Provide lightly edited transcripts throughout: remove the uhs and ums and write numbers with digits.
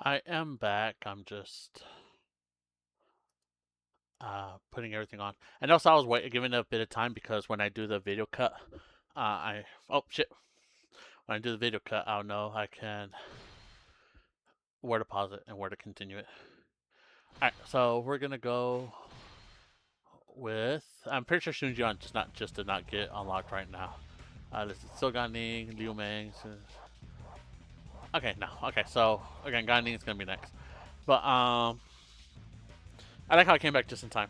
I am back. I'm just putting everything on. And also I was giving it a bit of time because when I do the video cut, I oh shit. When I do the video cut, I'll know I can where to pause it and where to continue it. Alright, so we're gonna go with I'm pretty sure Shunjian just did not get unlocked right now. This is still got Ning, Liu Meng. Okay, no. Okay, so again Gan is gonna be next. But I like how I came back just in time.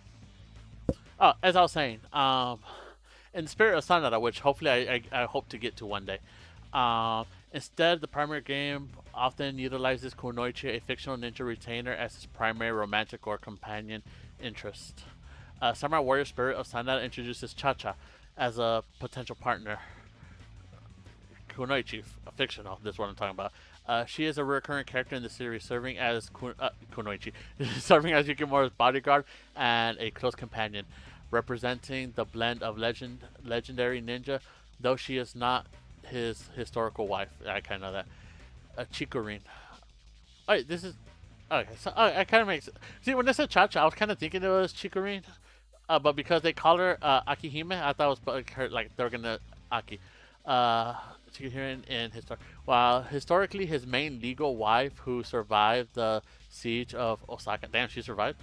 Oh, as I was saying, in the spirit of Sanada, which hopefully I hope to get to one day. Instead, the primary game often utilizes Kunoichi, a fictional ninja retainer, as its primary romantic or companion interest. Samurai Warrior Spirit of Sanada introduces Cha-Cha as a potential partner. Kunoichi, fictional, this is what I'm talking about. She is a recurring character in the series, serving as Kunoichi, serving as Yukimura's bodyguard and a close companion, representing the blend of legendary ninja, though she is not his historical wife. I kind of know that. Chikurin. Oh, wait, this is okay. So I kind of makes see when they said Cha Cha, I was kind of thinking it was Chikurin, but because they call her Akihime, I thought it was her like they're gonna Aki. Uh, Chikurin in while historically his main legal wife who survived the siege of Osaka. Damn, she survived.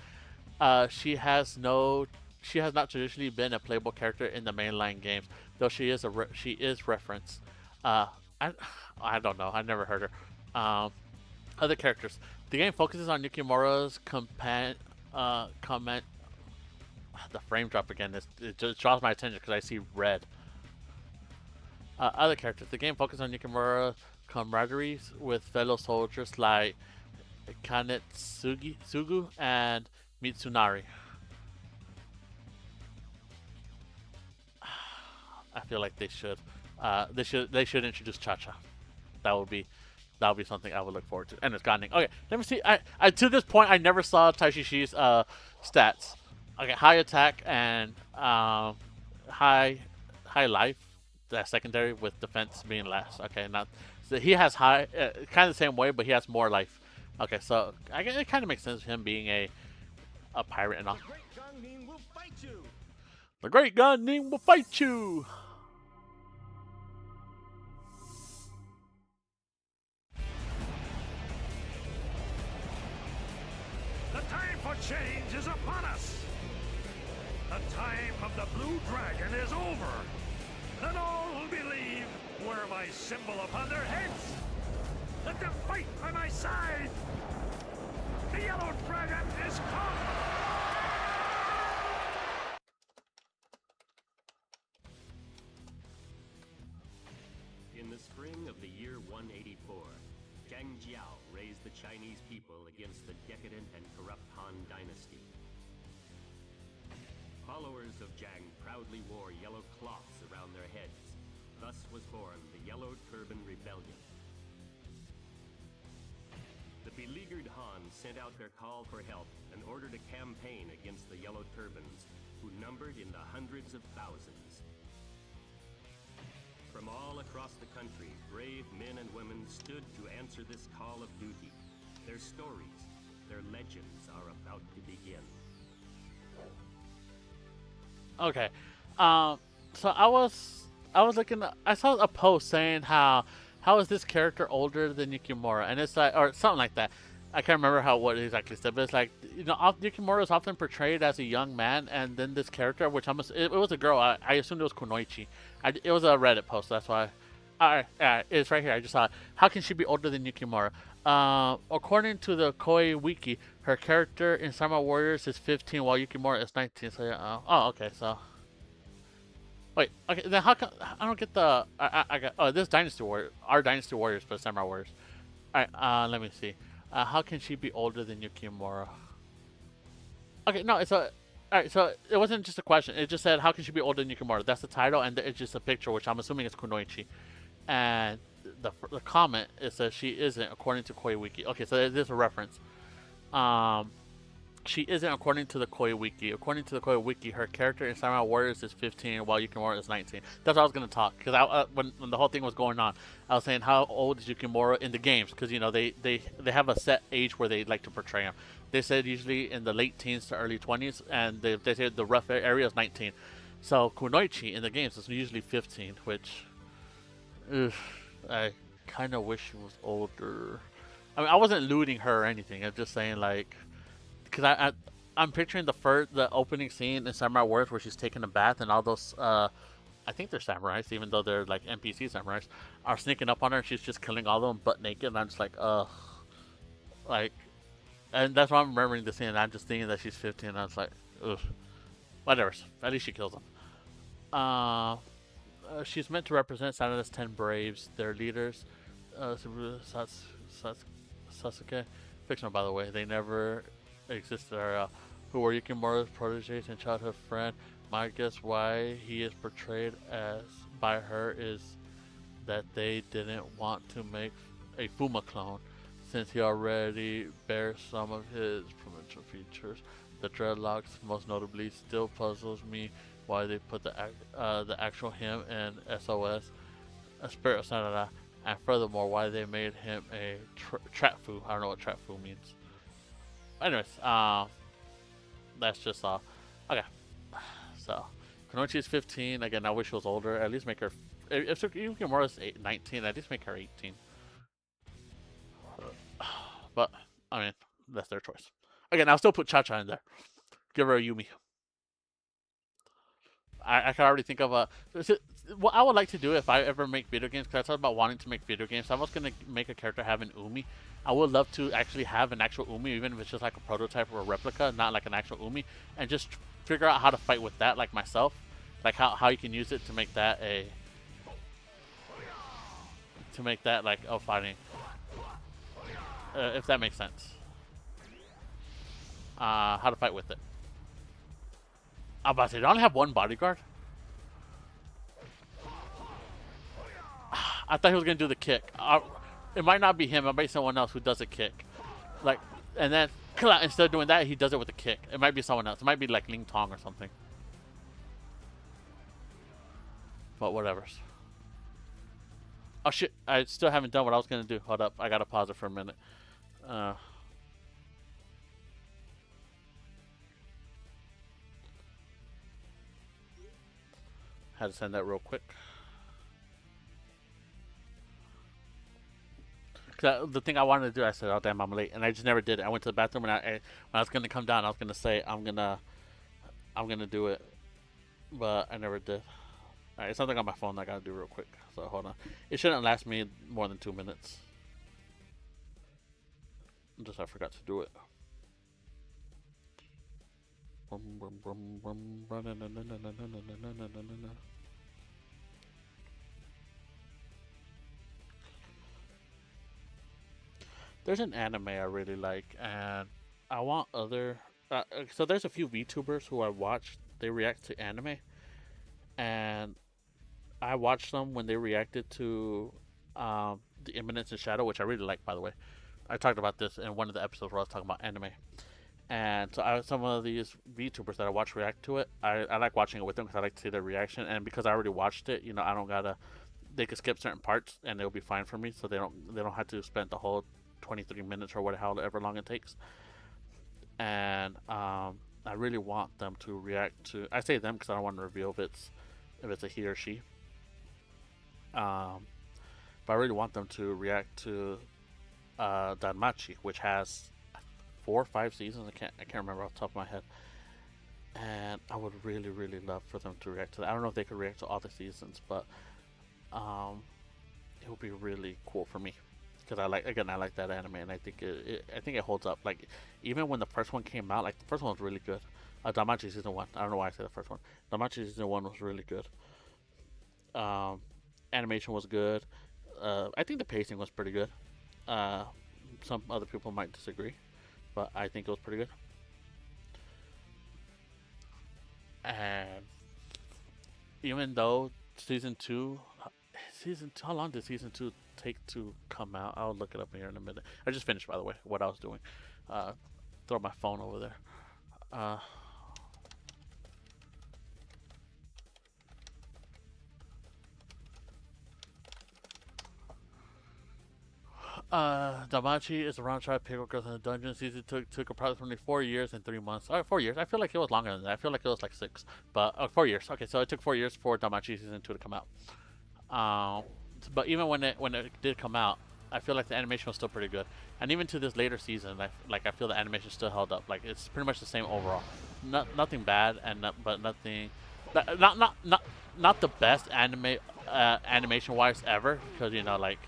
She has no. She has not traditionally been a playable character in the mainline games, though she is referenced. Uh, I I don't know. I never heard her. Other characters. The game focuses on Yukimura's comment. The frame drop again. It just draws my attention because I see red. Other characters. The game focuses on Yukimura's camaraderie with fellow soldiers like Kanetsugu and Mitsunari. I feel like they should. They should introduce Cha Cha. That would be something I would look forward to. And it's Ning. Okay, let me see. I to this point I never saw Taishishi's stats. Okay, high attack and high life. That secondary with defense being less. Okay, not so he has high, kind of the same way, but he has more life. Okay, so it kind of makes sense him being a pirate and all. The great Gan Ning will fight you. The time for change is upon us! The time of the Blue Dragon is over! And all will believe wear my symbol upon their heads! Let them fight by my side! The Yellow Dragon is come! In the spring of the year 184, Zhang Jiao raised the Chinese people against the decadent and corrupt Han Dynasty. Followers of Zhang proudly wore yellow cloths around their heads. Thus was born the Yellow Turban Rebellion. The beleaguered Han sent out their call for help and ordered a campaign against the Yellow Turbans, who numbered in the hundreds of thousands. From all across the country, brave men and women stood to answer this call of duty. Their stories, their legends are about to begin. Okay, so I was looking. I saw a post saying how is this character older than Yukimura, and it's like or something like that. I can't remember what it exactly said, but it's like Yukimura is often portrayed as a young man, and then this character, which it was a girl. I assumed it was Kunoichi. It was a Reddit post, that's why. It's right here. I just saw it. How can she be older than Yukimura? According to the Koei Wiki, her character in Samurai Warriors is 15, while Yukimura is 19. So yeah. Okay. So wait. Okay. Then how come I don't get the? I got. Oh, this Dynasty Warrior. Our Dynasty Warriors, but Samurai Warriors. All right. Let me see. How can she be older than Yukimura? Okay. No. It's a. All right. So it wasn't just a question. It just said, "How can she be older than Yukimura?" That's the title, and it's just a picture, which I'm assuming is Kunoichi. And the comment it says she isn't according to Koei Wiki. Okay, so there's a reference. she isn't according to the Koi Wiki. According to the Koi Wiki, her character in Samurai Warriors is 15, while Yukimura is 19. That's what I was gonna talk because when the whole thing was going on, I was saying how old is Yukimura in the games because you know they have a set age where they like to portray him. They said usually in the late teens to early 20s, and they said the rough area is 19. So Kunoichi in the games is usually 15, which ugh, I kind of wish she was older. I mean, I wasn't looting her or anything. I'm just saying like. Because I'm picturing the opening scene in Samurai Warriors where she's taking a bath and all those I think they're samurais even though they're like NPC samurais are sneaking up on her and she's just killing all of them butt naked and I'm just like like and that's why I'm remembering the scene and I'm just thinking that she's 15 and I was like ugh whatever at least she kills them. She's meant to represent Sanada's 10 Braves, their leaders, Sasuke. Fictional, by the way. They never existed. Who were Yukimura's proteges and childhood friend. My guess why he is portrayed as by her is that they didn't want to make a Fuma clone, since he already bears some of his provincial features. The dreadlocks, most notably, still puzzles me why they put the actual him in SOS, a spirit of Sanada, and furthermore why they made him a Tratfu. I don't know what Tratfu means. Anyways, that's just all. Okay, so Kunoichi is 15. Again, I wish she was older. At least make her. If Yukimura is 19, at least make her 18. But I mean, that's their choice. Again, I'll still put Cha Cha in there. Give her a Yumi. I can already think of what I would like to do if I ever make video games, because I talked about wanting to make video games. So I was going to make a character have an Umi. I would love to actually have an actual Umi, even if it's just like a prototype or a replica, not like an actual Umi, and just figure out how to fight with that, like myself. Like how you can use it to make that like a fighting. If that makes sense. How to fight with it. I'm about to say, they only have one bodyguard? I thought he was going to do the kick. It might not be him. It might be someone else who does a kick. Like, and then, instead of doing that, he does it with a kick. It might be someone else. It might be like Ling Tong or something. But whatever. Oh shit, I still haven't done what I was going to do. Hold up, I got to pause it for a minute. Had to send that real quick. Cause the thing I wanted to do, I said, "Oh damn, I'm late," and I just never did it. I went to the bathroom, and when I was gonna come down, I was gonna say, "I'm gonna do it," but I never did. Alright, it's something on my phone that I gotta do real quick. So hold on. It shouldn't last me more than 2 minutes. Just I forgot to do it. There's an anime I really like, and I want other. So there's a few VTubers who I watch. They react to anime, and I watched them when they reacted to the Imminence and Shadow, which I really like, by the way. I talked about this in one of the episodes where I was talking about anime. And so some of these VTubers that I watch react to it, I like watching it with them because I like to see their reaction. And because I already watched it, I don't gotta. They could skip certain parts and it'll be fine for me. So they don't have to spend the whole 23 minutes or however long it takes. And I really want them to react to. I say them because I don't want to reveal if it's a he or she. But I really want them to react to Danmachi, which has 4 or 5 seasons. I can't remember off the top of my head. And I would really, really love for them to react to that. I don't know if they could react to all the seasons, but it would be really cool for me because I like that anime, and I think it holds up. Like even when the first one came out, like the first one was really good. Danmachi season 1. I don't know why I said the first one. Danmachi season 1 was really good. Animation was good. I think the pacing was pretty good. Some other people might disagree, but I think it was pretty good. And even though season 2, how long did season 2 take to come out? I'll look it up here in a minute. I just finished, by the way, what I was doing. Throw my phone over there. Uh, Damachi is a round trip pickle girls in the dungeon. Season took approximately 4 years and 3 months. 4 years. I feel like it was longer than that. I feel like it was like 6, but 4 years. Okay, so it took 4 years for Damachi season 2 to come out. But even when it did come out, I feel like the animation was still pretty good. And even to this later season, I feel the animation still held up. Like it's pretty much the same overall. Nothing bad, but nothing. Not the best animation wise ever, because like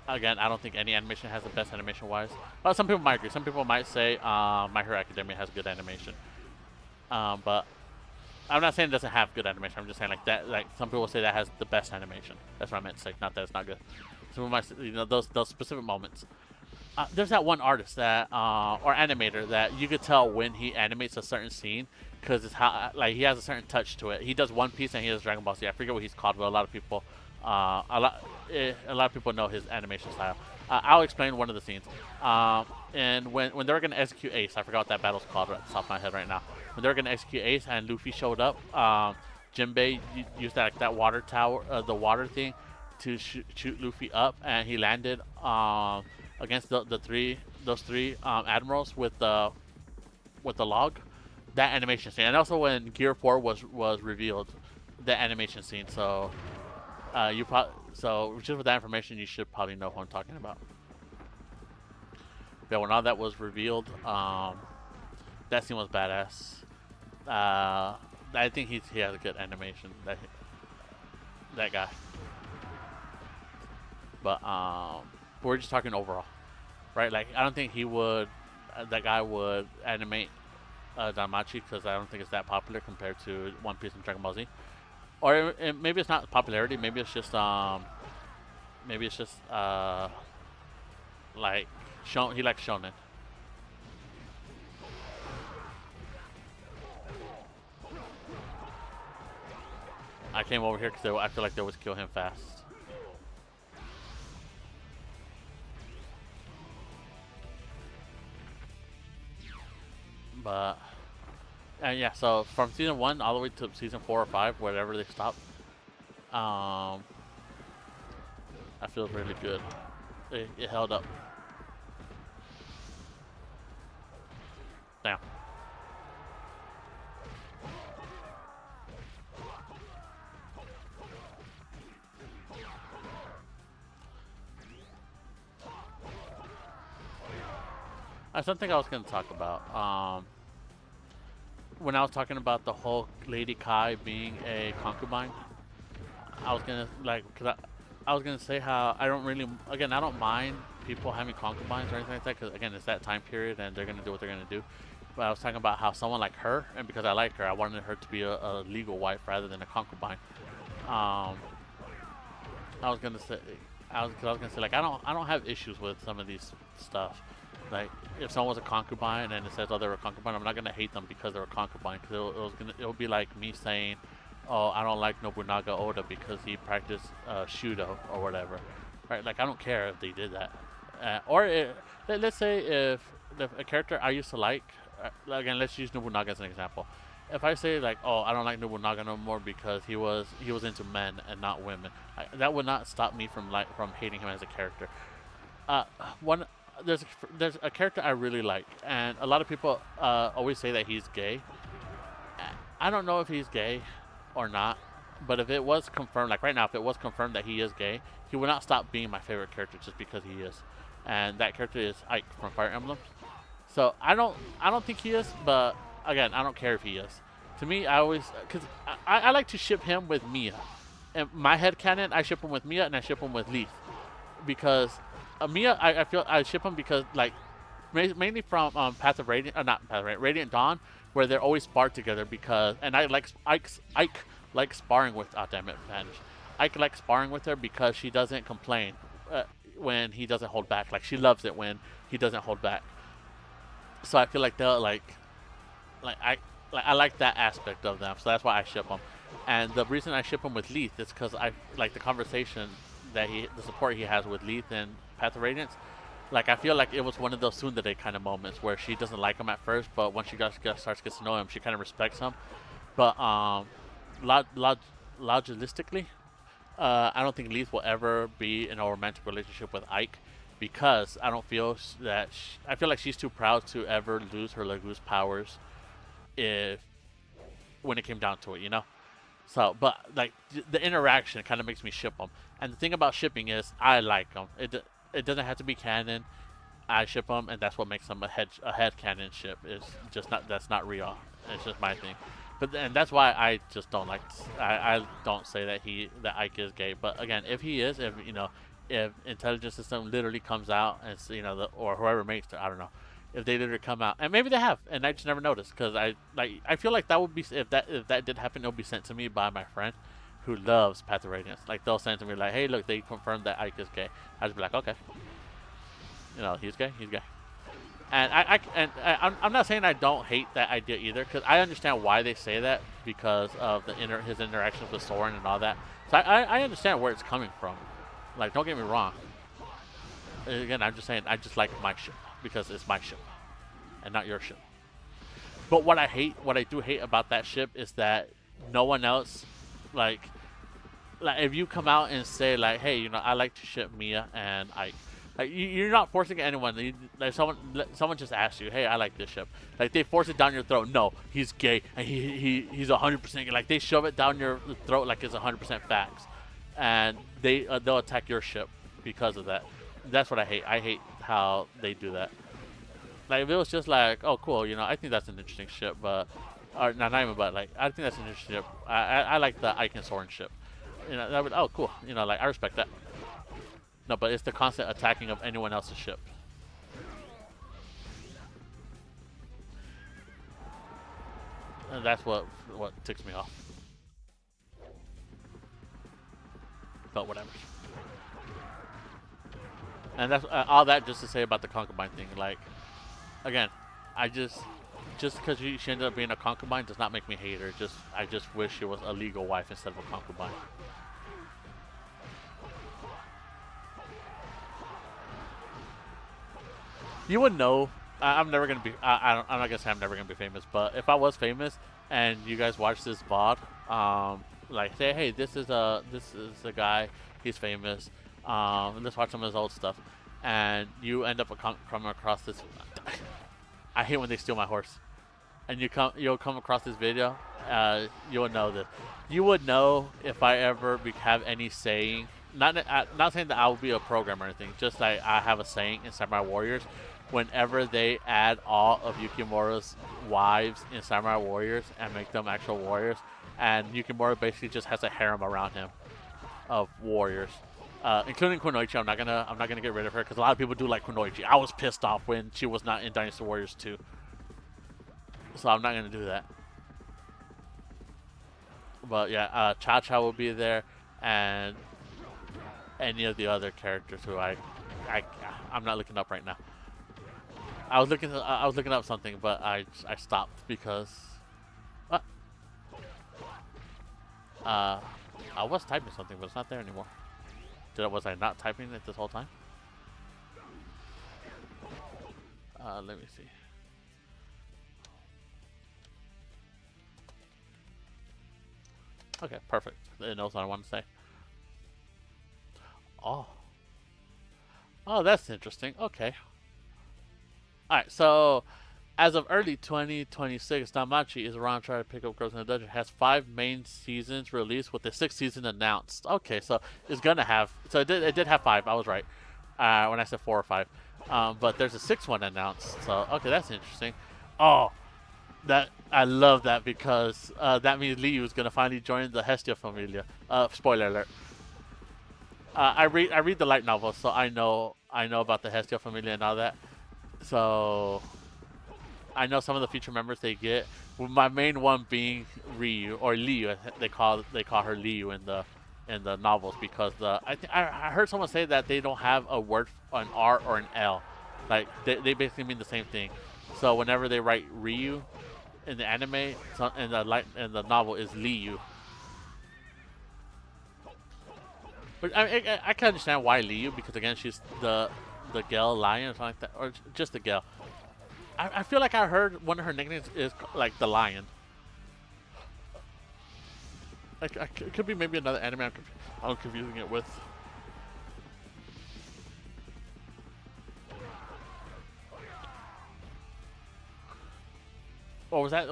again, I don't think any animation has the best animation wise. Well, some people might agree. Some people might say My Hero Academia has good animation. But I'm not saying it doesn't have good animation. I'm just saying like that. Like some people say that has the best animation. That's what I meant to say. Not that it's not good. Some of my, those specific moments. There's that one artist that or animator that you could tell when he animates a certain scene because it's how like he has a certain touch to it. He does One Piece and he does Dragon Ball Z. I forget what he's called, but a lot of people know his animation style. I'll explain one of the scenes. And when they were gonna execute Ace, I forgot what that battle's called at the top of my head right now. When they were gonna execute Ace and Luffy showed up, Jinbei used that water tower, the water thing, to shoot Luffy up, and he landed against those three admirals with the log. That animation scene, and also when Gear 4 was revealed, the animation scene. So just with that information, you should probably know who I'm talking about. Yeah, when all that was revealed, that scene was badass. I think he has a good animation. That guy. But we're just talking overall, right? Like I don't think that guy would animate Danmachi because I don't think it's that popular compared to One Piece and Dragon Ball Z. Or maybe it's not popularity. Maybe it's just like he likes shonen. I came over here because I feel like they always kill him fast. But and yeah, so from season 1 all the way to season 4 or 5, whatever they stopped, I feel really good. It held up. Damn. That's something I was going to talk about. When I was talking about the whole Lady Kai being a concubine, I was gonna I was gonna say how I don't mind people having concubines or anything like that, because again it's that time period and they're gonna do what they're gonna do. But I was talking about how someone like her, and because I like her, I wanted her to be a legal wife rather than a concubine. I was gonna say like I don't have issues with some of these stuff. Like if someone was a concubine and it says, oh, they were a concubine, I'm not gonna hate them because they're a concubine. Because it'll be like me saying, oh, I don't like Nobunaga Oda because he practiced Shudo or whatever, right? Like I don't care if they did that. Let's say if a character I used to like, again, let's use Nobunaga as an example. If I say like, oh, I don't like Nobunaga no more because he was into men and not women, that would not stop me from hating him as a character. There's a character I really like, and a lot of people always say that he's gay. I don't know if he's gay or not, but if it was confirmed, like right now, if it was confirmed that he is gay, he would not stop being my favorite character just because he is. And that character is Ike from Fire Emblem. So I don't think he is, but again, I don't care if he is. To me, because I like to ship him with Mia. In my headcanon, I ship him with Mia and I ship him with Leith, because Mia, I feel I ship him because like mainly from Path of Radiant, not Path of Radiant, Radiant Dawn, where they're always sparred together and I like Ike likes sparring with. Oh damn it, Spanish. Ike likes sparring with her because she doesn't complain when he doesn't hold back. Like she loves it when he doesn't hold back. So I feel like they'll I like that aspect of them. So that's why I ship them. And the reason I ship him with Leith is because I like the conversation the support he has with Leith and Path of Radiance. Like I feel like it was one of those tsundere kind of moments where she doesn't like him at first, but once she starts getting to know him, she kind of respects him. But logistically, I don't think Leith will ever be in a romantic relationship with Ike because I don't feel that I feel like she's too proud to ever lose her Legoose powers if when it came down to it, you know. So, but like the interaction kind of makes me ship them. And the thing about shipping is I like them. It doesn't have to be canon. I ship them, and that's what makes them a head canon ship. Is just not that's not real. It's just my thing. But and that's why I just don't like. I don't say that Ike is gay. But again, if he is, if you know, if intelligence system literally comes out and you know, or whoever makes it, I don't know, if they literally come out, and maybe they have, and I just never noticed because I feel like that would be if that did happen, it'll be sent to me by my friend who loves Path of Radiance. Like they'll send to me like, hey, look, they confirmed that Ike is gay. I just be like, okay, you know, he's gay, he's gay. And I'm not saying I don't hate that idea either, because I understand why they say that because of his interactions with Soren and all that. So I understand where it's coming from. Like, don't get me wrong. Again, I'm just saying I just like my ship because it's my ship and not your ship. But what I do hate about that ship is that no one else, like if you come out and say like, hey, you know, I like to ship Mia and Ike. Like you're not forcing anyone. Like someone just asks you, "Hey, I like this ship." Like they force it down your throat. No, he's gay, and he's 100% gay. Like they shove it down your throat like it's 100% facts, and they'll attack your ship because of that. That's what I hate. I hate how they do that. Like if it was just like, "Oh, cool," you know, I think that's an interesting ship, but or not even, but like I think that's an interesting ship. I like the Ike and Soren ship. You know, that would cool. You know, like I respect that. No, but it's the constant attacking of anyone else's ship. And that's what ticks me off. But whatever. And that's all that just to say about the concubine thing. Like, again, just because she ended up being a concubine does not make me hate her. I just wish she was a legal wife instead of a concubine. You would know. I'm never gonna be. I'm not gonna say I'm never gonna be famous, but if I was famous and you guys watch this VOD, like say, hey, this is a guy. He's famous. Let's watch some of his old stuff, and you end up coming across this. I hate when they steal my horse, and you'll come across this video. You would know this. You would know if I ever have any saying. Not saying that I will be a programmer or anything. Just like I have a saying in Samurai Warriors. Whenever they add all of Yukimura's wives in Samurai Warriors and make them actual warriors, and Yukimura basically just has a harem around him of warriors, including Kunoichi. I'm not gonna get rid of her because a lot of people do like Kunoichi. I was pissed off when she was not in Dynasty Warriors 2, so I'm not gonna do that. But yeah, Cha Cha will be there, and any of the other characters who I'm not looking up right now. I was looking up something, but I stopped because I was typing something, but it's not there anymore. Was I not typing it this whole time? Let me see. Okay, perfect. It knows what I want to say. Oh, that's interesting. Okay. Alright, so as of early 2026, Danmachi is around trying to pick up girls in the dungeon. Has 5 main seasons released with the 6th season announced. Okay, so it's gonna have. So it did have 5. I was right when I said 4 or 5. But there's a 6th one announced. So okay, that's interesting. Oh, I love that because that means Liu is gonna finally join the Hestia Familia. Spoiler alert. I read the light novel, so I know about the Hestia Familia and all that. So I know some of the future members they get. My main one being Ryu or Liu. They call her Liu in the novels because I heard someone say that they don't have a word, an R or an L. Like they basically mean the same thing. So whenever they write Ryu in the anime, in the novel is Liu. But I can understand why Liu, because again she's the the Gale Lion or something like that, or just the Gale. I feel like I heard one of her nicknames is like the Lion. Like it could be maybe another anime I'm confusing it with. Or was that,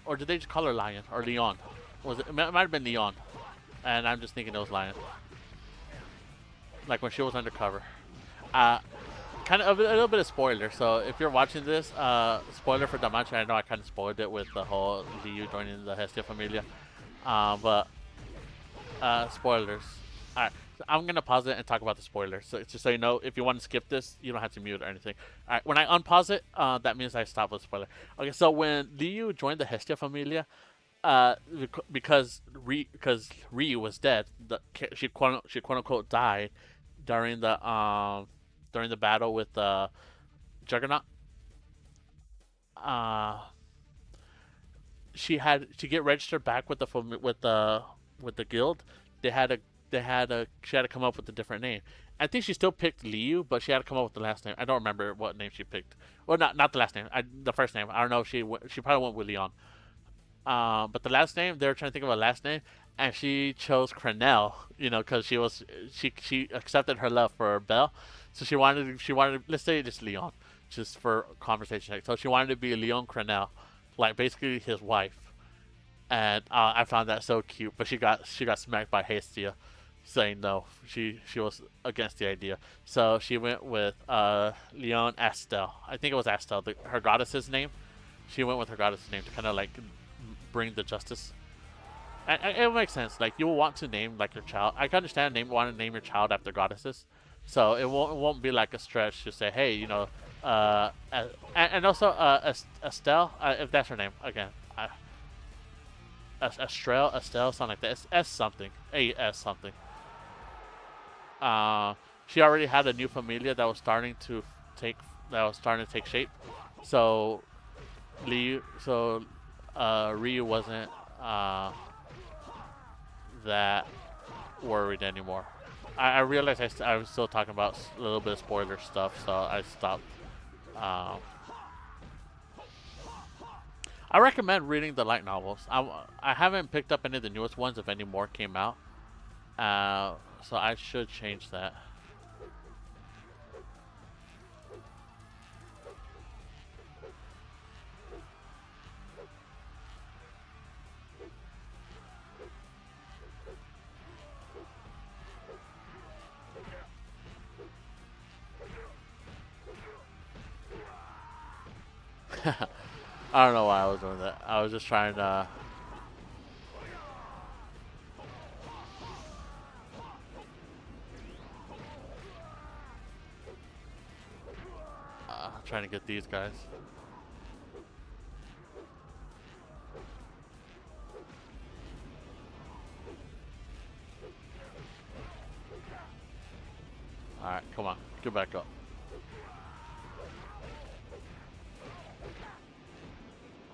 or did they just call her Lion or Leon? Was it? It might have been Leon, and I'm just thinking it was Lion. Like when she was undercover. Kind of a little bit of spoiler. So if you're watching this, spoiler for Damachi. I know I kind of spoiled it with the whole Liu joining the Hestia Familia, but spoilers. All right, so I'm gonna pause it and talk about the spoilers. So just so you know, if you want to skip this, you don't have to mute or anything. All right, when I unpause it, that means I stop with spoiler. Okay, so when Liu joined the Hestia Familia, because Ryu was dead, she quote unquote died during the battle with Juggernaut. She had to get registered back with the guild. She had to come up with a different name. I think she still picked Liu, but she had to come up with the last name. I don't remember what name she picked. Well, not the last name. The first name. I don't know if she probably went with Leon. But the last name, they were trying to think of a last name, and she chose Crenel. You know, because she accepted her love for Belle, so she wanted let's say just Leon, just for conversation sake. So she wanted to be Leon Crenel, like basically his wife. And I found that so cute, but she got smacked by Hestia, saying no. She was against the idea, so she went with Leon Astel. I think it was Astel, her goddess's name. She went with her goddess's name to kind of like bring the justice. And it makes sense. Like you will want to name like your child. I can understand want to name your child after goddesses, so it won't be like a stretch to say, hey, you know, and also Estelle, if that's her name again. Estelle, something like that. It's S something. A-S something. She already had a new familia that was starting to take shape. So Ryu wasn't that worried anymore. I realized I was still talking about a little bit of spoiler stuff, so I stopped. I recommend reading the light novels. I haven't picked up any of the newest ones, if any more came out. So I should change that. I don't know why I was doing that. I was just trying to... trying to get these guys. Alright, come on. Get back up.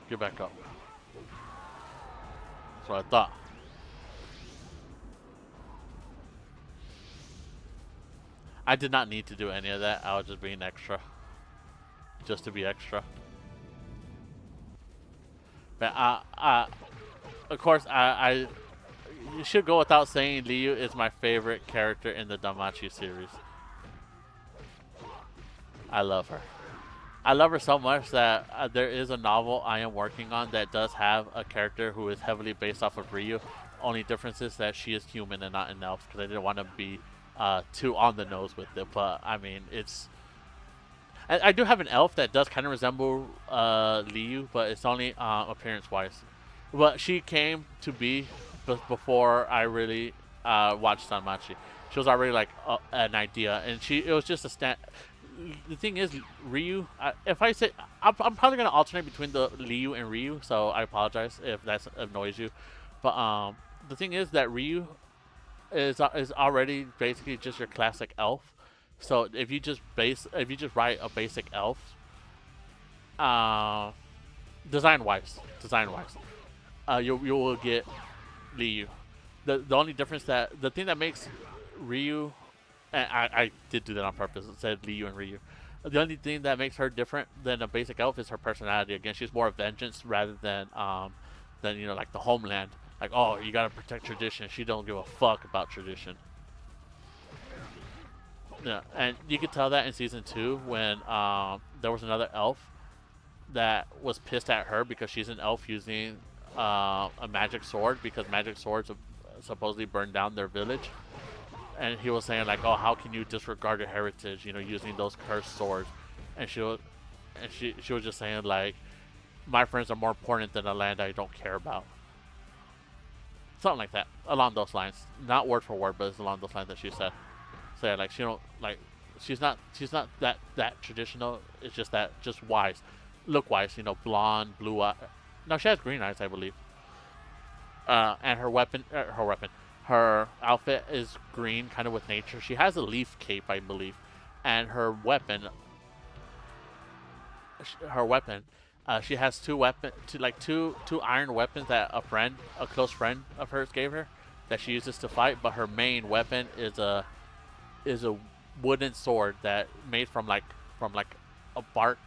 Get back up. That's what I thought. I did not need to do any of that. I was just being extra. Just to be extra. But of course, you should go without saying Liu is my favorite character in the Damachi series. I love her. I love her so much that there is a novel I am working on that does have a character who is heavily based off of Ryu. Only difference is that she is human and not an elf, because I didn't want to be too on the nose with it. But I mean, I do have an elf that does kind of resemble Liu, but it's only appearance-wise. But she came to be before I really watched Sanmachi. She was already like an idea, and it was just a stand. The thing is, Ryu. If I say, I'm probably gonna alternate between the Liu and Ryu, so I apologize if that annoys you. But the thing is that Ryu is already basically just your classic elf. So if you just write a basic elf, design wise, you will get Liu. The only difference the thing that makes Ryu And I did do that on purpose. It said Liu and Ryu. The only thing that makes her different than a basic elf is her personality. Again, she's more of vengeance rather than like the homeland. Like, oh, you gotta protect tradition. She don't give a fuck about tradition. Yeah, and you could tell that in season 2 when there was another elf that was pissed at her because she's an elf using a magic sword, because magic swords supposedly burned down their village. And he was saying like, oh, how can you disregard your heritage, using those cursed swords? And she was just saying like, my friends are more important than a land I don't care about. Something like that, along those lines. Not word for word, but it's along those lines that she said. So yeah, like she don't like, she's not that traditional. It's just wise, look wise. Blonde, blue eye. No, she has green eyes, I believe. And her outfit is green, kind of with nature. She has a leaf cape, I believe, and her weapon. She has two iron weapons that a close friend of hers gave her, that she uses to fight. But her main weapon is a wooden sword that made from a bark,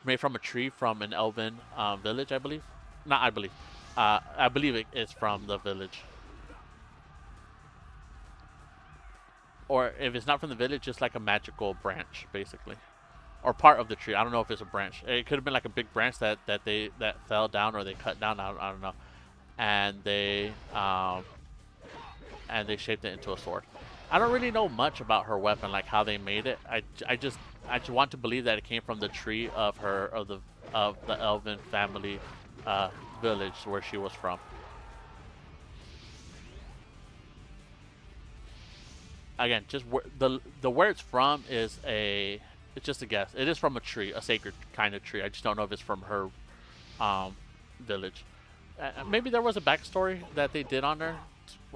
made from a tree from an elven village, I believe. Not I believe. I believe it is from the village. Or if it's not from the village, just like a magical branch, basically. Or part of the tree. I don't know if it's a branch. It could have been like a big branch that fell down, or they cut down. I don't know. And they shaped it into a sword. I don't really know much about her weapon, like how they made it. I just want to believe that it came from the tree of the elven family village where she was from. Again, just where it's from it's just a guess. It is from a tree, a sacred kind of tree. I just don't know if it's from her village. Maybe there was a backstory that they did on her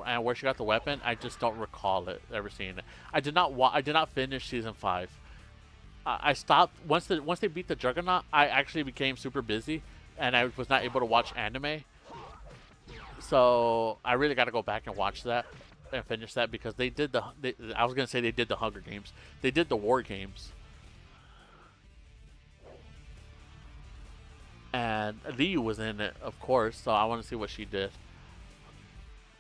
and where she got the weapon. I just don't recall ever seeing it. I did not finish season 5. I stopped once they beat the Juggernaut. I actually became super busy and I was not able to watch anime. So I really got to go back and watch that and finish that, because I was gonna say they did the Hunger Games. They did the War Games. And Liu was in it, of course, so I want to see what she did.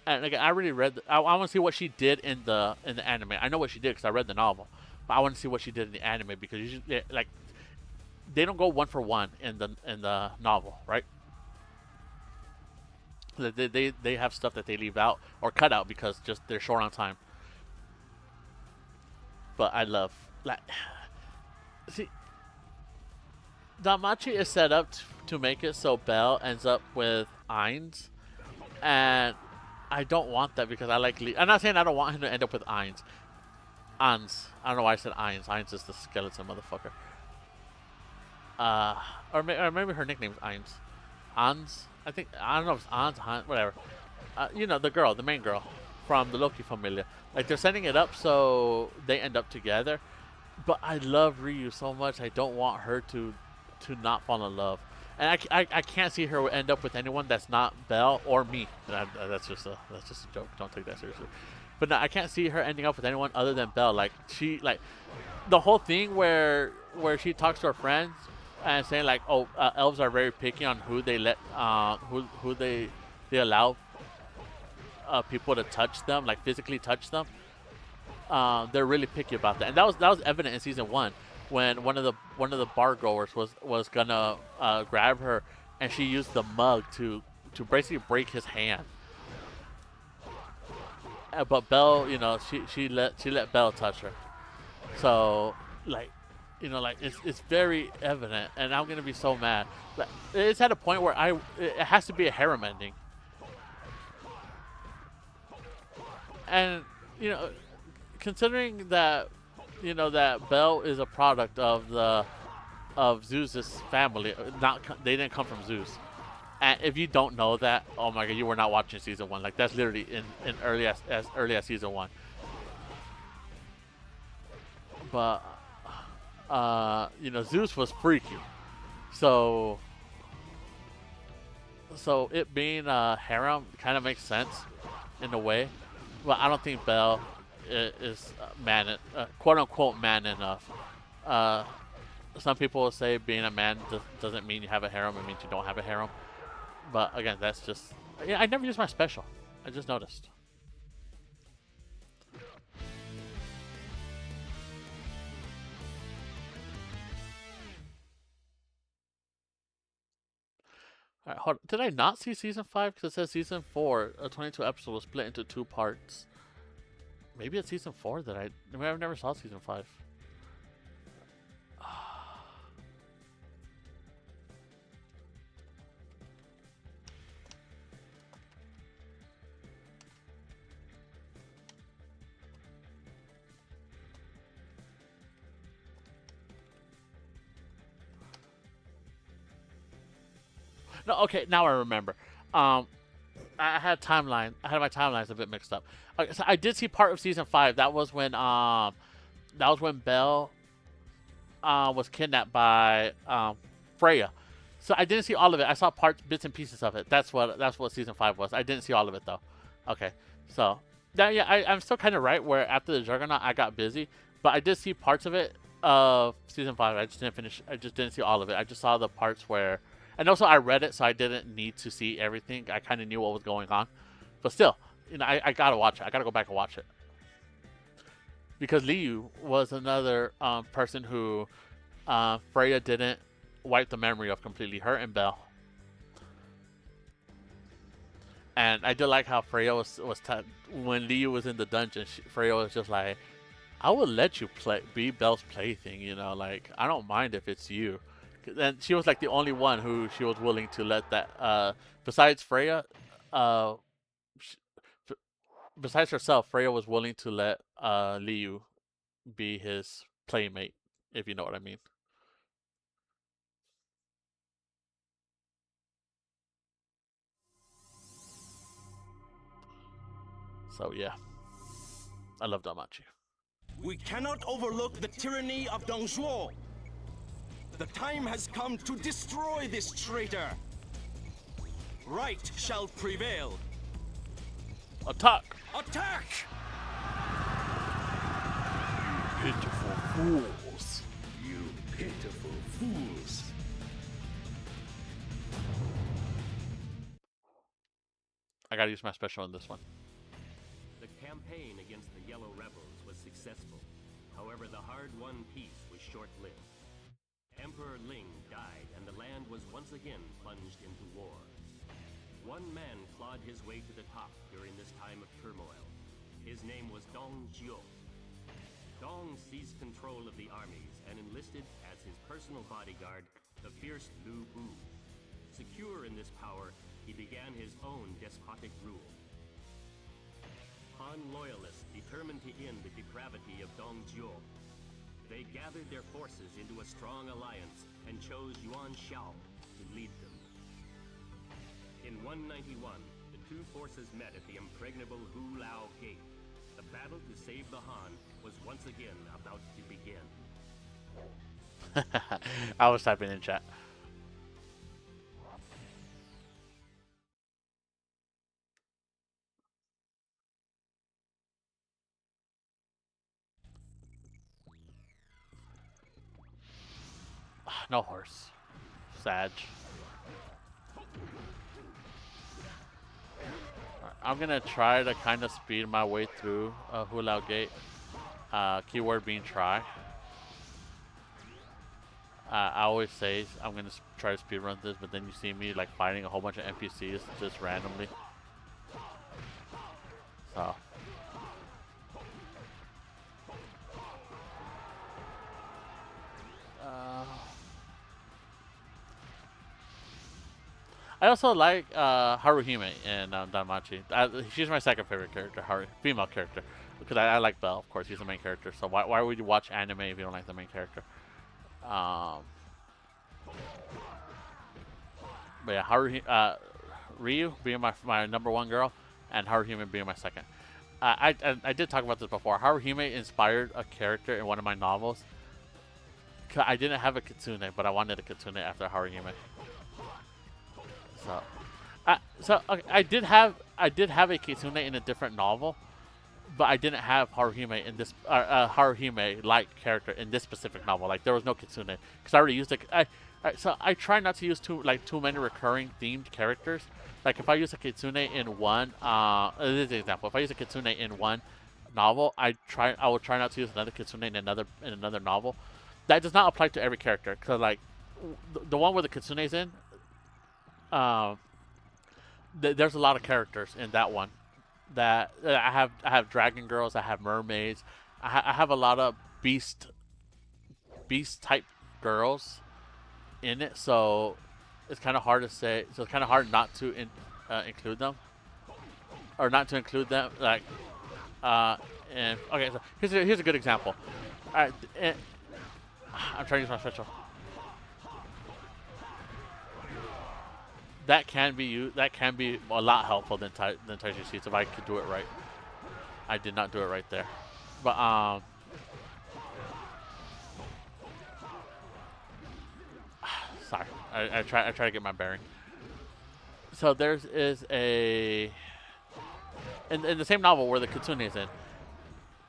And again, I really I want to see what she did in the anime. I know what she did because I read the novel, but I want to see what she did in the anime, because usually, they don't go one for one in the novel, right? They have stuff that they leave out or cut out because just they're short on time. But I love see, Danmachi is set up to make it so Belle ends up with Ainz, and I don't want that because I like I'm not saying I don't want him to end up with Ainz. Ans. I don't know why I said Ainz. Ainz is the skeleton motherfucker. Or maybe her nickname is Ainz. Ans. I don't know if it's Ans, whatever. The main girl from the Loki familia. Like, they're setting it up so they end up together. But I love Ryu so much. I don't want her to not fall in love. And I can't see her end up with anyone that's not Belle or me. That's just a joke. Don't take that seriously. But no, I can't see her ending up with anyone other than Belle. Like, the whole thing where she talks to her friends and saying like, oh, elves are very picky on who they let, who they allow people to touch them, like physically touch them. They're really picky about that, and that was evident in season 1 when one of the bar goers was gonna grab her, and she used the mug to basically break his hand. But Belle, she let Belle touch her. So it's very evident, and I'm gonna be so mad. But it's at a point where it has to be a harem ending. And considering that that Belle is a product of Zeus's family, they didn't come from Zeus. And if you don't know that, oh my god, you were not watching season 1. Like, that's literally in as early as season 1. But Zeus was freaky, so it being a harem kind of makes sense in a way. But I don't think Belle is quote unquote man enough. Uh, some people will say being a man doesn't mean you have a harem. It means you don't have a harem. But again, that's just yeah. I never use my special. I just noticed. All right, hold on. Did I not see season 5? Because it says season 4, a 22 episode was split into 2 parts. Maybe it's season 4 that I mean, I've never saw season 5. No, okay, now I remember. I had timeline. I had my timelines a bit mixed up. Okay, so I did see part of season 5. That was when Belle was kidnapped by Freya. So I didn't see all of it. I saw parts, bits and pieces of it. That's what season 5 was. I didn't see all of it though. Okay, so yeah, I'm still kind of right. Where after the Juggernaut, I got busy, but I did see parts of it of season 5. I just didn't finish. I just didn't see all of it. I just saw the parts where. And also, I read it, so I didn't need to see everything. I kind of knew what was going on. But still, I gotta watch it. I gotta go back and watch it. Because Liu was another person who Freya didn't wipe the memory of completely. Her and Belle. And I did like how Freya was when Liu was in the dungeon. Freya was just like, "I will let you be Belle's plaything. Like I don't mind if it's you." And she was like the only one who she was willing to let that. Besides Freya, besides herself, Freya was willing to let Liu be his playmate, if you know what I mean. So yeah, I love Damachi. We cannot overlook the tyranny of Dong Zhuo. The time has come to destroy this traitor. Right shall prevail. Attack! Attack! Pitiful fools. You pitiful fools. I gotta use my special in this one. The campaign against the Yellow Rebels was successful. However, the hard-won peace was short-lived. Emperor Ning died, and the land was once again plunged into war. One man clawed his way to the top during this time of turmoil. His name was Dong Zhuo. Dong seized control of the armies and enlisted as his personal bodyguard the fierce Lu Bu. Secure in this power, he began his own despotic rule. Han loyalists determined to end the depravity of Dong Zhuo. They gathered their forces into a strong alliance and chose Yuan Shao to lead them. In 191, the two forces met at the impregnable Hu Lao Gate. The battle to save the Han was once again about to begin. I was typing in chat. No horse. Sag. I'm gonna try to kind of speed my way through Hu Lao Gate. Keyword being try. I always say I'm gonna try to speed run this, but then you see me like fighting a whole bunch of NPCs just randomly. So. I also like Haruhime in Danmachi. She's my second favorite character, female character, because I like Belle, of course. He's the main character. So why would you watch anime if you don't like the main character? But yeah, Ryu being my number one girl, and Haruhime being my second. I did talk about this before. Haruhime inspired a character in one of my novels. I didn't have a kitsune, but I wanted a kitsune after Haruhime. So okay, I did have a kitsune in a different novel, but I didn't have Haruhime in this Haruhime like character in this specific novel. Like there was no Kitsune because I already used it. So I try not to use too many recurring themed characters. Like if I use a Kitsune in one, this is an example. If I use a Kitsune in one novel, I will try not to use another Kitsune in another novel. That does not apply to every character because like the one where the Kitsune's in, there's a lot of characters in that one. That I have dragon girls, I have mermaids, I have a lot of beast type girls in it, so it's kind of hard to say. So it's kind of hard not to include them, or not to include them. Like, and okay, so here's a good example. All right, I'm trying to use my special. That can be a lot helpful than Taiji Seeds if I could do it right. I did not do it right there, but sorry, I try to get my bearing. So there's is a in the same novel where the Kitsune is in,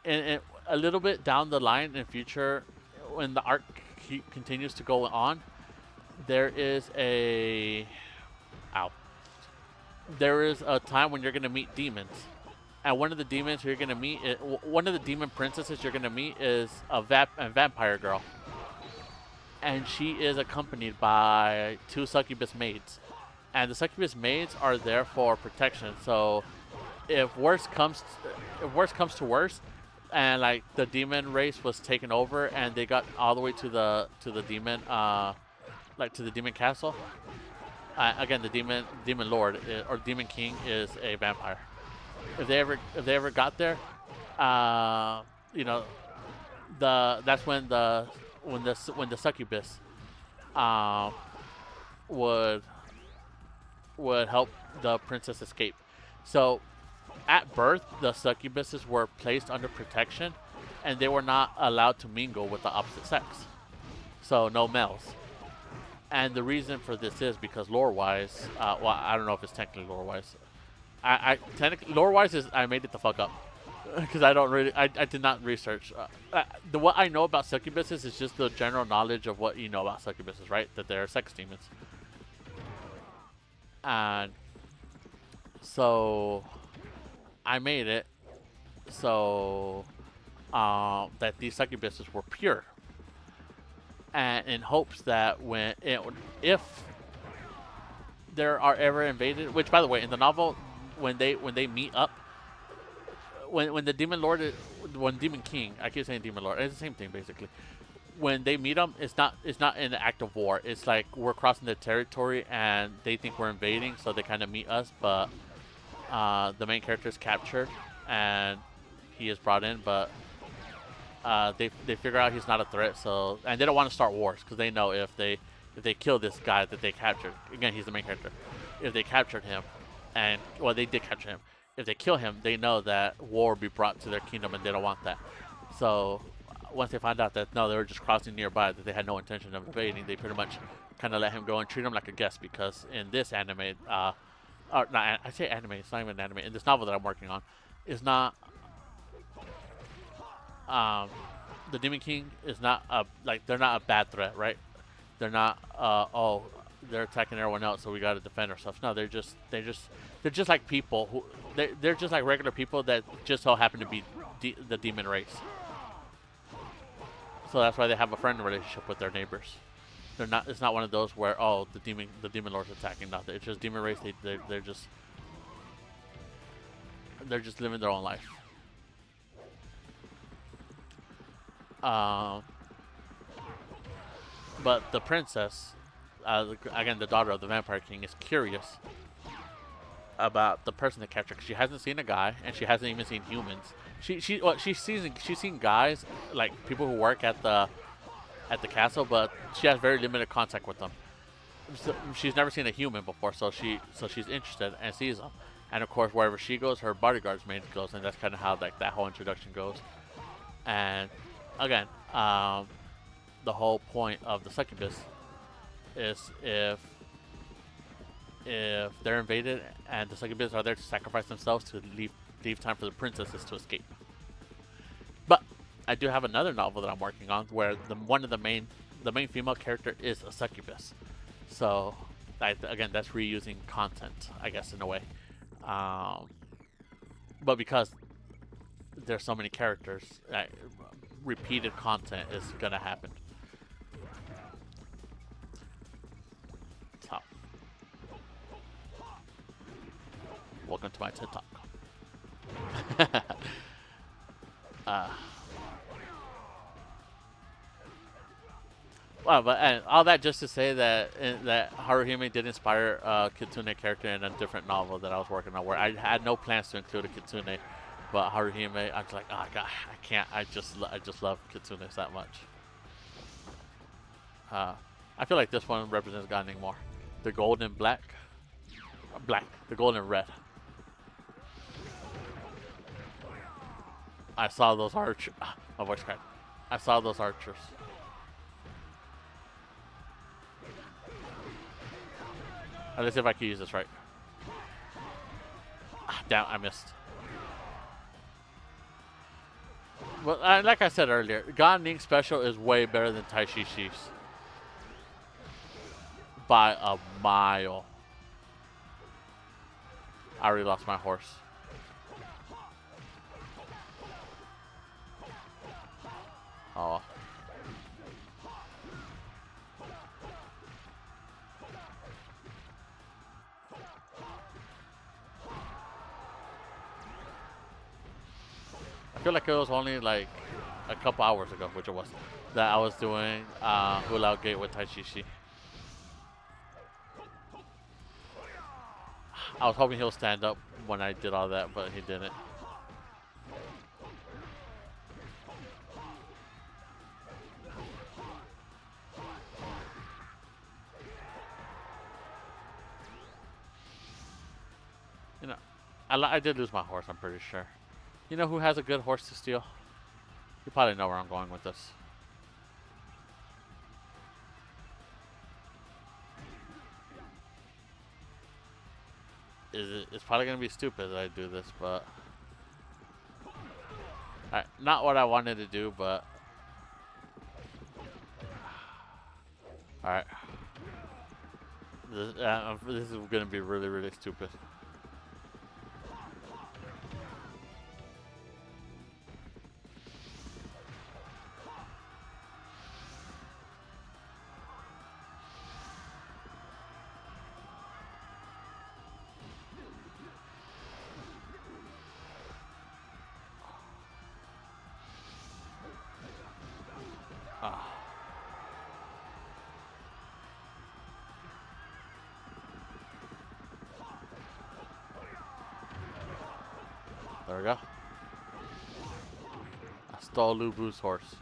and a little bit down the line in future, when the arc continues to go on, there is a there is a time when you're going to meet demons. And one of the demons you're going to meet, one of the demon princesses you're going to meet is a vampire girl. And she is accompanied by 2 succubus maids. And the succubus maids are there for protection. So if worse comes to worse, and like the demon race was taken over and they got all the way to the demon to the demon castle, again, the demon lord or demon king is a vampire. If they ever got there, that's when the succubus would help the princess escape. So at birth, the succubuses were placed under protection, and they were not allowed to mingle with the opposite sex. So no males. And the reason for this is because lore-wise, well, I don't know if it's technically lore-wise. Technically, lore-wise is I made it the fuck up because I did not research. What I know about succubuses is just the general knowledge of what you know about succubuses, right? That they're sex demons. And so I made it so that these succubuses were pure. And in hopes that if there are ever invaded, which by the way, in the novel, when they meet up, when the demon lord, when demon king, I keep saying demon lord, it's the same thing basically. When they meet them, it's not in an act of war. It's like we're crossing their territory and they think we're invading, so they kind of meet us. But the main character is captured and he is brought in, but. They figure out he's not a threat, so and they don't want to start wars because they know if they kill this guy that they captured, again he's the main character, if they captured him, and well they did capture him, if they kill him, they know that war will be brought to their kingdom and they don't want that. So once they find out that no, they were just crossing nearby, that they had no intention of invading, they pretty much kind of let him go and treat him like a guest, because in this anime, or not, I say anime, it's not even an anime, in this novel that I'm working on, is not. The Demon King is not they're not a bad threat, right? They're not they're attacking everyone else, so we got to defend ourselves. No, they're just like people who they're just like regular people that just so happen to be the demon race. So that's why they have a friendly relationship with their neighbors. They're not. It's not one of those where the demon lord's attacking. Nothing. It's just demon race. They're just living their own life. But the princess, again, the daughter of the Vampire King, is curious about the person they captured because she hasn't seen a guy and she hasn't even seen humans. She's seen guys, like people who work at the castle, but she has very limited contact with them. So she's never seen a human before, so she's interested and sees them. And of course, wherever she goes, her bodyguard's maid goes, and that's kind of how like that whole introduction goes. And again, the whole point of the succubus is if they're invaded and the succubus are there to sacrifice themselves to leave time for the princesses to escape. But I do have another novel that I'm working on where the main female character is a succubus. So again, that's reusing content, I guess, in a way. But because there's so many characters, repeated content is gonna happen. So, welcome to my TED Talk. Well, but all that just to say that that Haruhime did inspire a Kitsune character in a different novel that I was working on, where I had no plans to include a Kitsune, but Haruhime, I was like, oh god, I can't. I just love Kitsunes that much. I feel like this one represents God Ning more. The gold and black, the gold and red. I saw those archers. My voice cracked. I saw those archers. Let's see if I can use this right. Damn, I missed. Well, like I said earlier, God Ning special is way better than Taishishi's. By a mile. I already lost my horse. Oh. I feel like it was only like a couple hours ago, which it was, that I was doing Hula Gate with Taishishi. I was hoping he'll stand up when I did all that, but he didn't. You know, I did lose my horse, I'm pretty sure. You know who has a good horse to steal? You probably know where I'm going with this. It's probably going to be stupid that I do this, but... Alright, not what I wanted to do, but... Alright. This is going to be really, really stupid. There we go. I stole Lubu's horse.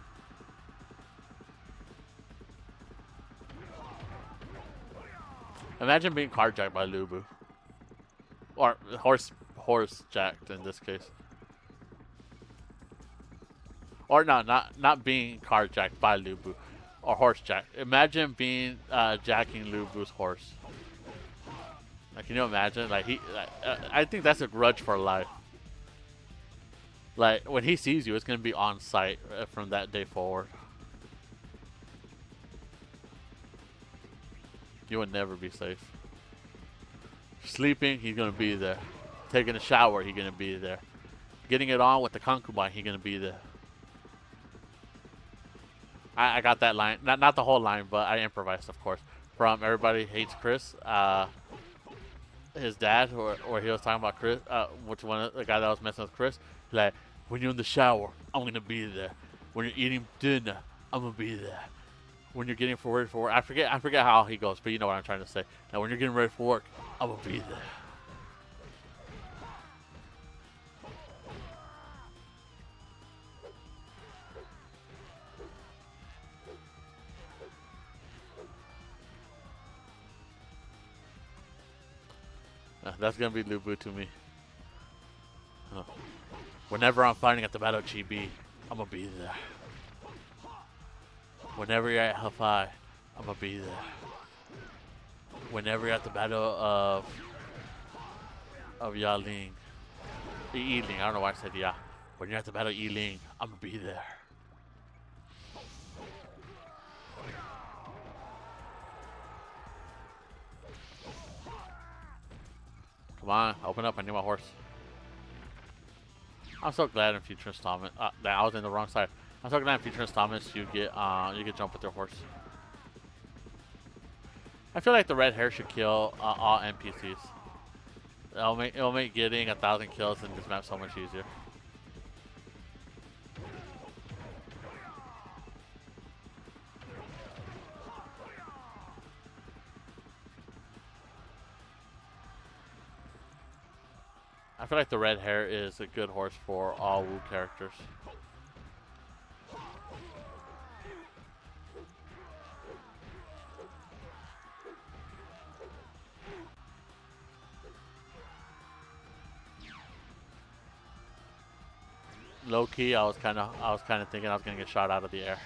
Imagine being carjacked by Lubu. Or horse jacked in this case. Or no, not being carjacked by Lubu. Or horse jacked. Imagine being jacking Lubu's horse. Like, can you imagine? Like I think that's a grudge for life. Like, when he sees you, it's going to be on sight from that day forward. You will never be safe. Sleeping, he's going to be there. Taking a shower, he's going to be there. Getting it on with the concubine, he's going to be there. I got that line. Not the whole line, but I improvised, of course. From Everybody Hates Chris. His dad, or he was talking about Chris, which one, the guy that was messing with Chris. Like, when you're in the shower, I'm gonna be there. When you're eating dinner, I'm gonna be there. When you're getting ready for work, I forget how he goes, but you know what I'm trying to say. Now, when you're getting ready for work, I'm gonna be there. That's gonna be Lubu to me. Huh. Whenever I'm fighting at the Battle of Chibi, I'm gonna be there. Whenever you're at Hafai, I'm gonna be there. Whenever you're at the Battle of Yaling, Ling. I don't know why I said yeah. When you're at the battle Ling, I'm gonna be there. Come on, open up. I need my horse. I'm so glad in future installment that I was in the wrong side. I'm so glad in future installments you get jump with your horse. I feel like the red hair should kill all NPCs. It'll make getting 1,000 kills in this map so much easier. I feel like the red hair is a good horse for all Wu characters. Low key, I was kind of thinking I was gonna get shot out of the air.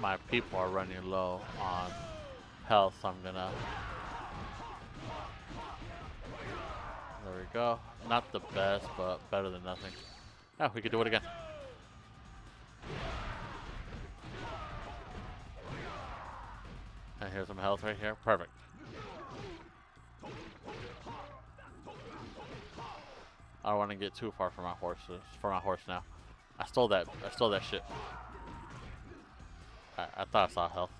My people are running low on health, so I'm gonna. There we go. Not the best, but better than nothing. Yeah, we could do it again. And here's some health right here. Perfect. I don't want to get too far from my horses. For my horse now. I stole that shit. I thought I saw health.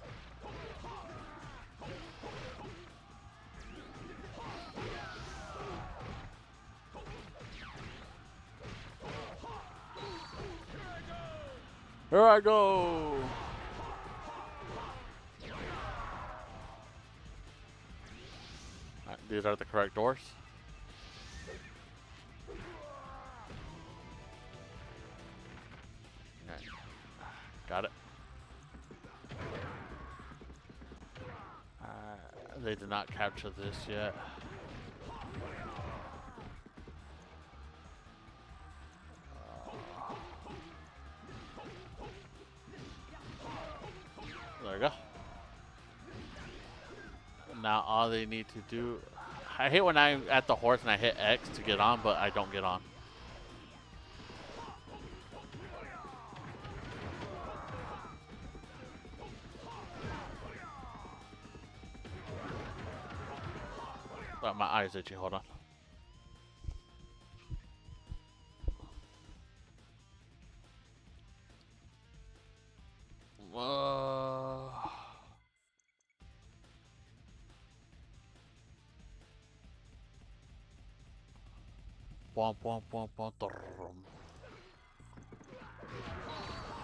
Here I go. These are the correct doors. Okay. Got it. They did not capture this yet. There we go. Now all they need to do... I hate when I'm at the horse and I hit X to get on, but I don't get on. Oh, my eyes itchy, hold on.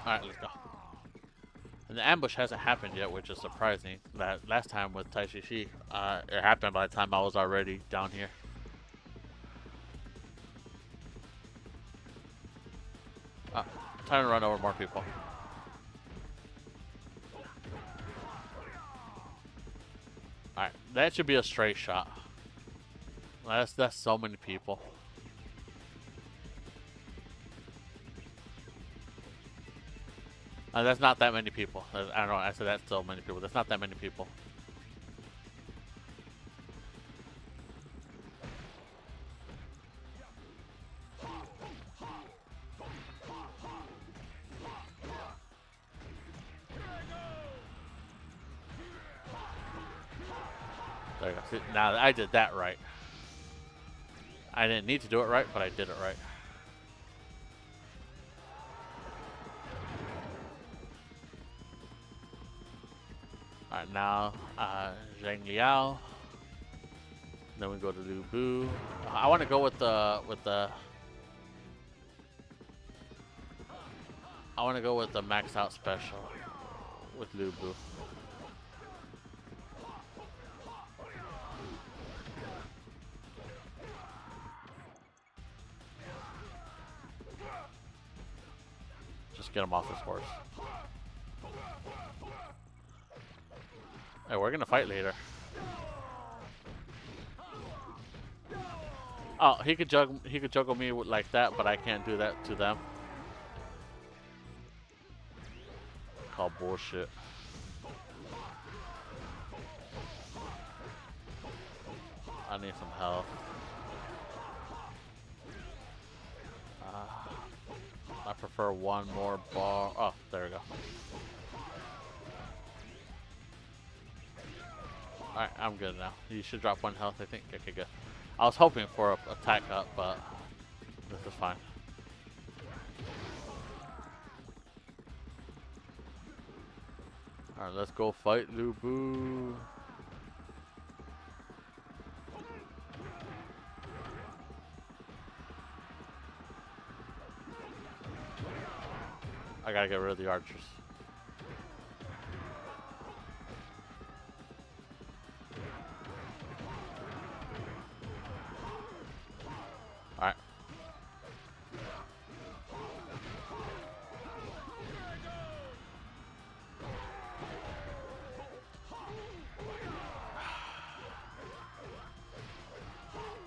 Alright, let's go. And the ambush hasn't happened yet, which is surprising. That last time with Tai Shi, it happened by the time I was already down here. Time to run over more people. Alright, that should be a straight shot. That's so many people. That's not that many people. I don't know. I said that's so many people. That's not that many people. There you go. See, now I did that right. I didn't need to do it right, but I did it right. Alright, now Zhang Liao. Then we go to Lu Bu. I want to go with the I want to go with the max out special with Lu Bu. Just get him off his horse. Hey, we're gonna fight later. Oh, he could juggle me like that, but I can't do that to them. all bullshit. I need some health. I prefer one more bar. Oh, there we go. Alright, I'm good now. You should drop 1 health, I think. Okay, good. I was hoping for a attack up, but this is fine. Alright, let's go fight Lubu. I gotta get rid of the archers. Alright.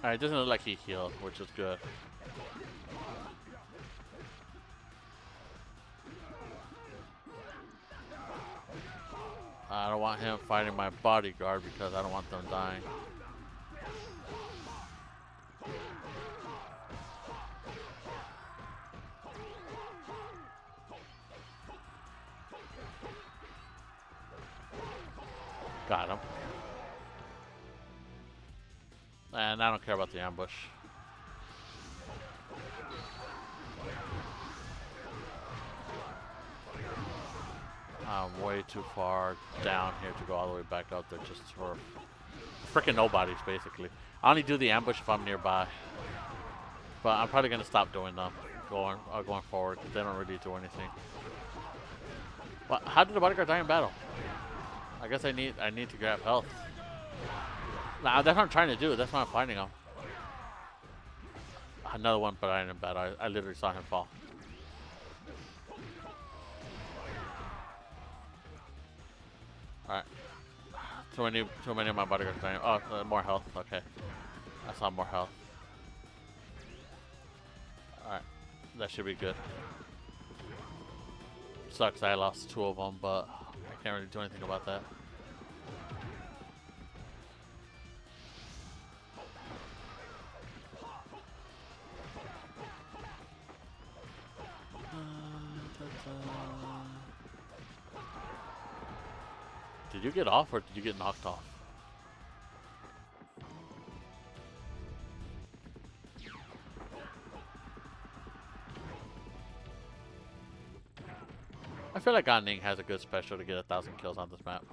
Alright, it doesn't look like he healed, which is good. I don't want him fighting my bodyguard because I don't want them dying. Got him. And I don't care about the ambush. I'm way too far down here to go all the way back out there just for freaking nobodies, basically. I only do the ambush if I'm nearby. But I'm probably going to stop doing them going forward because they don't really do anything. Well, how did the bodyguard die in battle? I guess I need to grab health. Nah, that's what I'm trying to do. That's why I'm fighting him. Another one, but I ain't in battle. I literally saw him fall. Alright. Too many of my bodyguards dying. Oh, more health. Okay. I saw more health. Alright. That should be good. Sucks I lost 2 of them, but I can't really do anything about that. Did you get off or did you get knocked off? I feel like Ning has a good special to get 1,000 kills on this map.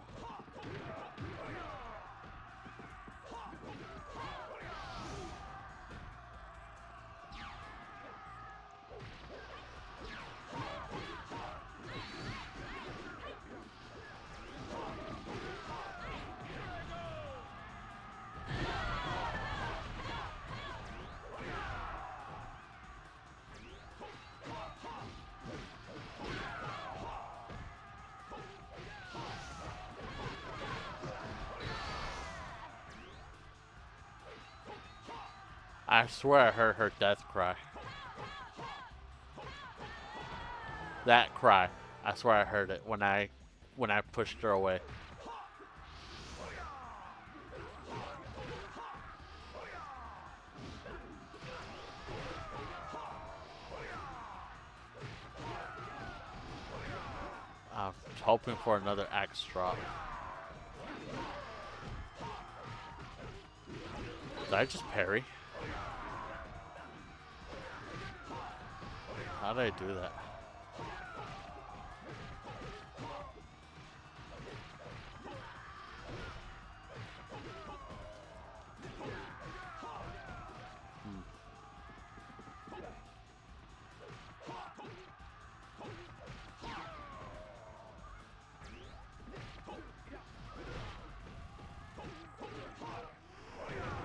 I swear I heard her death cry. That cry. I swear I heard it when I pushed her away. I'm hoping for another axe drop. Did I just parry? How did I do that?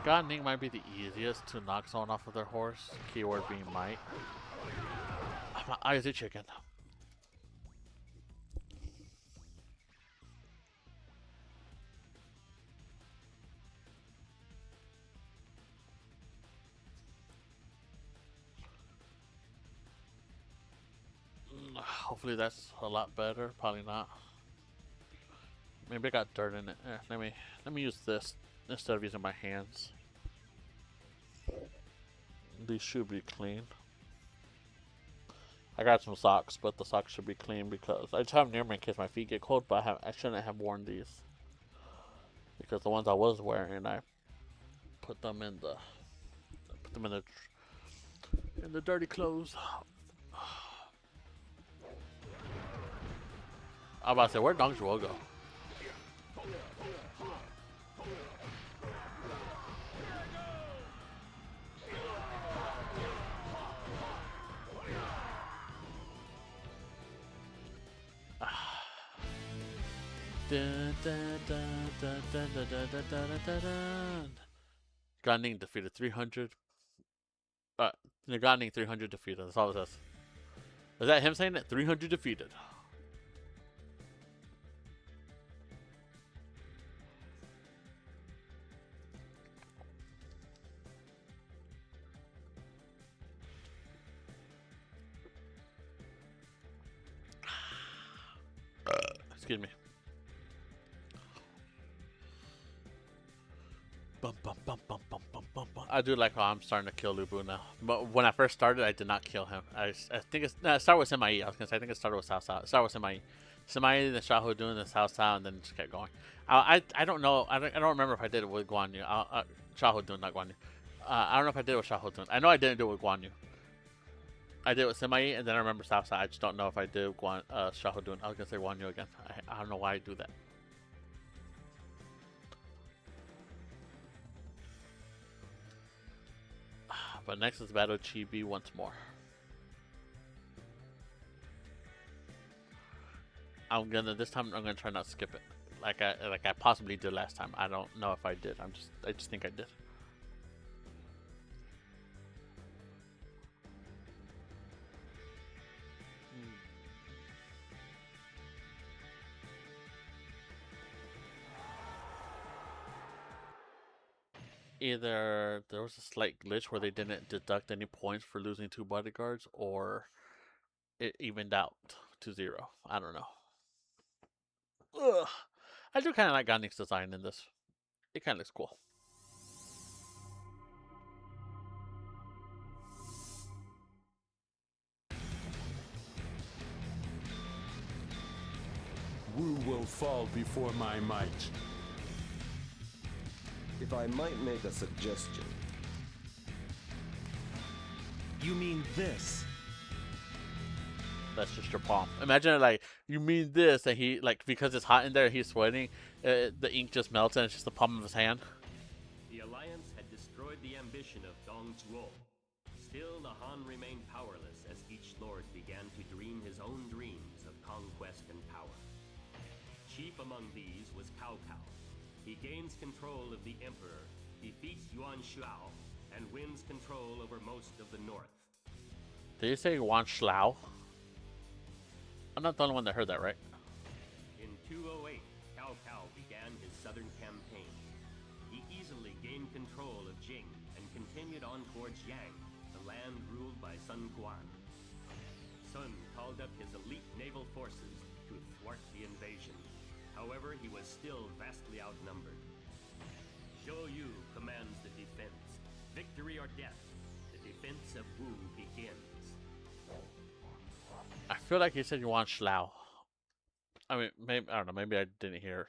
God, Ning might be the easiest to knock someone off of their horse. Keyword being might. My eyes are chicken. Hopefully Hopefully that's a lot better. Probably not. Maybe I got dirt in it. Let me use this instead of using my hands. These should be clean. I got some socks, but the socks should be clean because I just have them near me in case my feet get cold. But I shouldn't have worn these because the ones I was wearing, I put them in the dirty clothes. I'm about to say, where'd Dong Zhuo go? Got Ning defeated 300. Got Ning 300 defeated. That's all it says. Is that him saying it? 300 defeated. Excuse me. I do like how I'm starting to kill Lu Bu now. But when I first started, I did not kill him. I think it's it started with Sima Yi. I was gonna say I think it started with Cao Cao. It started with Sima Yi. Sima Yi, then Xiahou Dun, then Cao Cao, and then just kept going. I don't know. I don't remember if I did it with Guan Yu. Xiahou Dun, not Guan Yu. I don't know if I did it with Xiahou Dun. I know I didn't do it with Guan Yu. I did it with Sima Yi, and then I remember Cao Cao. I just don't know if I did Xiahou Dun. I was gonna say Guan Yu again. I don't know why I do that. But next is battle Chibi once more. This time I'm gonna try not to skip it. Like I possibly did last time. I don't know if I did. I just think I did. Either there was a slight glitch where they didn't deduct any points for losing 2 bodyguards, or it evened out to 0. I don't know. Ugh. I do kind of like Gannik's design in this. It kind of looks cool. Wu will fall before my might. If I might make a suggestion. You mean this? That's just your palm. Imagine like you mean this, and he like because it's hot in there, he's sweating. The ink just melts, and it's just the palm of his hand. The alliance had destroyed the ambition of Dong Zhuo. Still, the Han remained powerless as each lord began to dream his own dreams of conquest and power. Chief among these was Cao Cao. He gains control of the Emperor, defeats Yuan Shuao, and wins control over most of the north. Did you say Yuan Shuao? I'm not the only one that heard that, right? In 208, Cao Cao began his southern campaign. He easily gained control of Jing and continued on towards Yang, the land ruled by Sun Quan. Sun called up his elite naval forces to thwart the invasion. However, he was still vastly outnumbered. Zhou Yu commands the defense. Victory or death, the defense of Wu begins. I feel like you said Yuan Shuao. I mean, maybe I don't know. Maybe I didn't hear.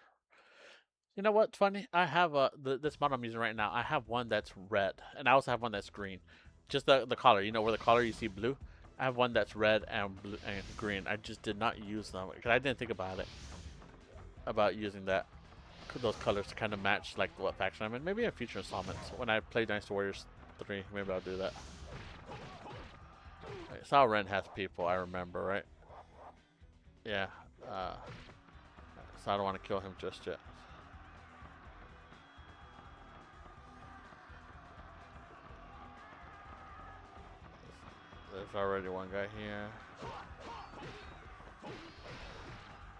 You know what's funny? I have this model I'm using right now. I have one that's red, and I also have one that's green. Just the collar. You know where the collar you see blue? I have one that's red and blue and green. I just did not use them because I didn't think about it. About using those colors to kind of match like what faction I'm in. Maybe in future installments when I play Dynasty Warriors 3, maybe I'll do that. Wait, Sao Ren has people, I remember, right? Yeah. So I don't want to kill him just yet. There's already one guy here.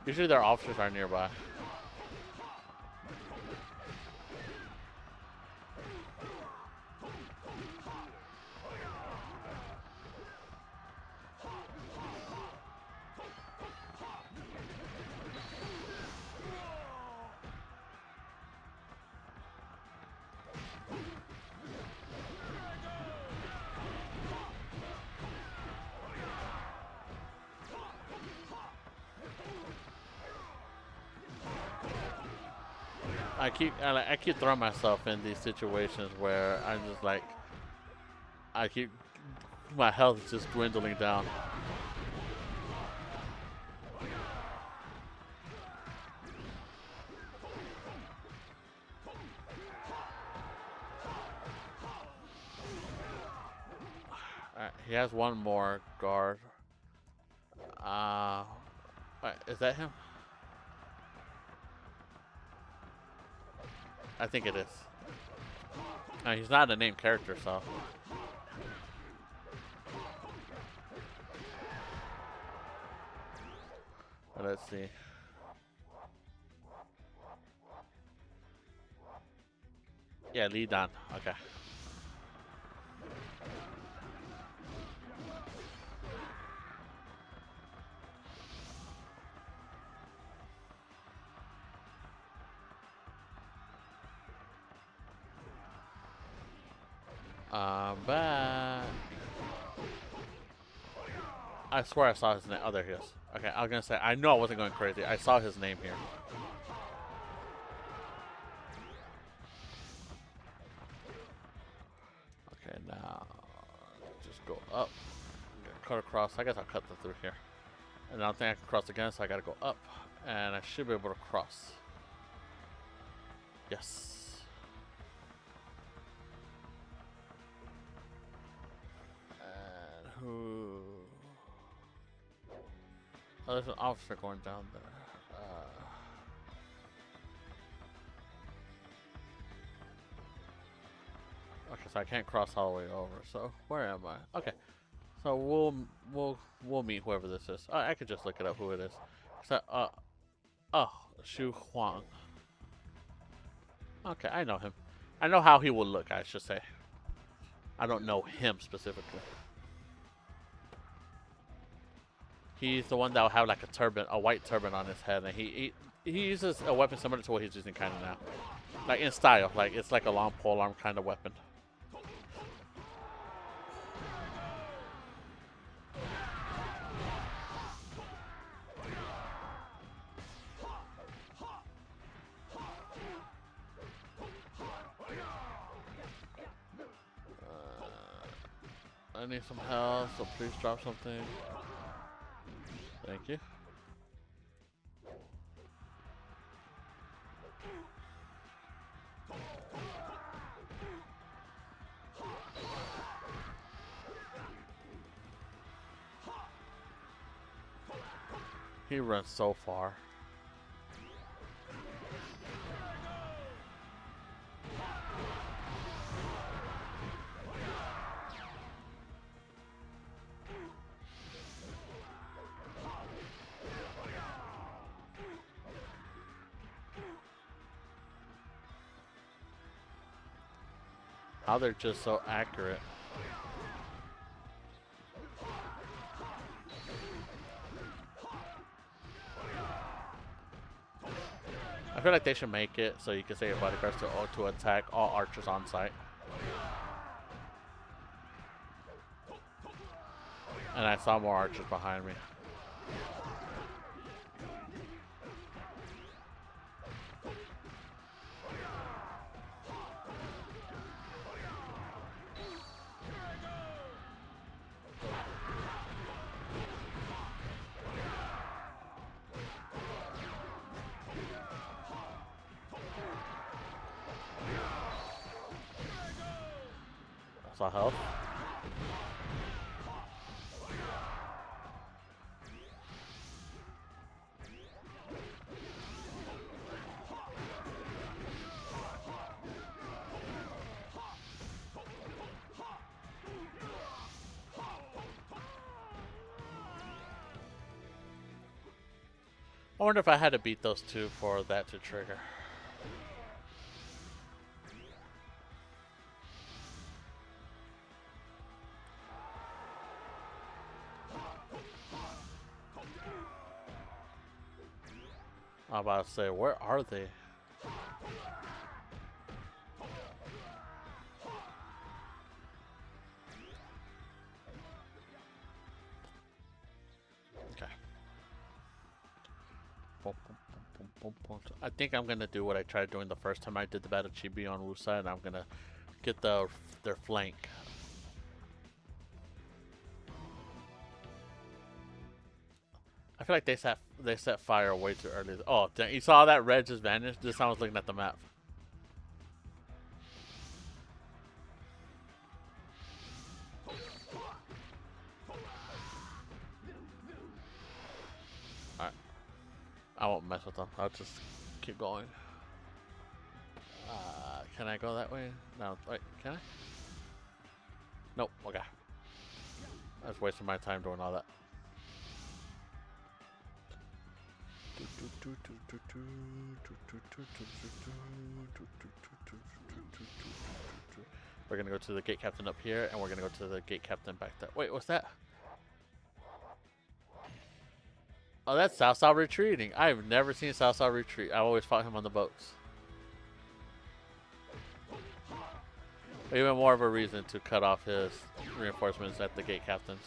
Usually their officers are nearby. I keep throwing myself in these situations where I'm just like I keep my health is just dwindling down. Alright, he has one more guard. Is that him? I think it is. He's not a named character, so. Let's see. Yeah, Lee Dan. Okay. I'm back. I swear I saw his name. Oh, there he is. Okay, I was gonna say, I know I wasn't going crazy. I saw his name here. Okay, now just go up. Cut across. I guess I'll cut through here. And I don't think I can cross again, so I gotta go up. And I should be able to cross. Yes. And who? Oh, there's an officer going down there. Okay, so I can't cross all the way over. So where am I? Okay, so we'll meet whoever this is. I could just look it up who it is. So oh, Xu Huang. Okay, I know him. I know how he will look. I should say. I don't know him specifically. He's the one that will have like a turban, a white turban on his head, and he uses a weapon similar to what he's using kind of now, like in style, like it's like a long pole arm kind of weapon. I need some health, so please drop something. Thank you. He runs so far. How they're just so accurate. I feel like they should make it so you can say your bodyguards to attack all archers on site. And I saw more archers behind me. I saw health. I wonder if I had to beat those two for that to trigger. I'm about to say, where are they? Okay. I think I'm gonna do what I tried doing the first time I did the Battle Chibi on Wusa, and I'm gonna get their flank. I feel like they set fire way too early. Oh, dang, you saw that red just vanish? This time I was looking at the map. Alright. I won't mess with them. I'll just keep going. Can I go that way? No, wait, can I? Nope, okay. I was wasting my time doing all that. We're gonna go to the gate captain up here, and we're gonna go to the gate captain back there. Wait, what's that? Oh, that's Cao Cao retreating. I've never seen Cao Cao retreat. I always fought him on the boats. Even more of a reason to cut off his reinforcements at the gate captains.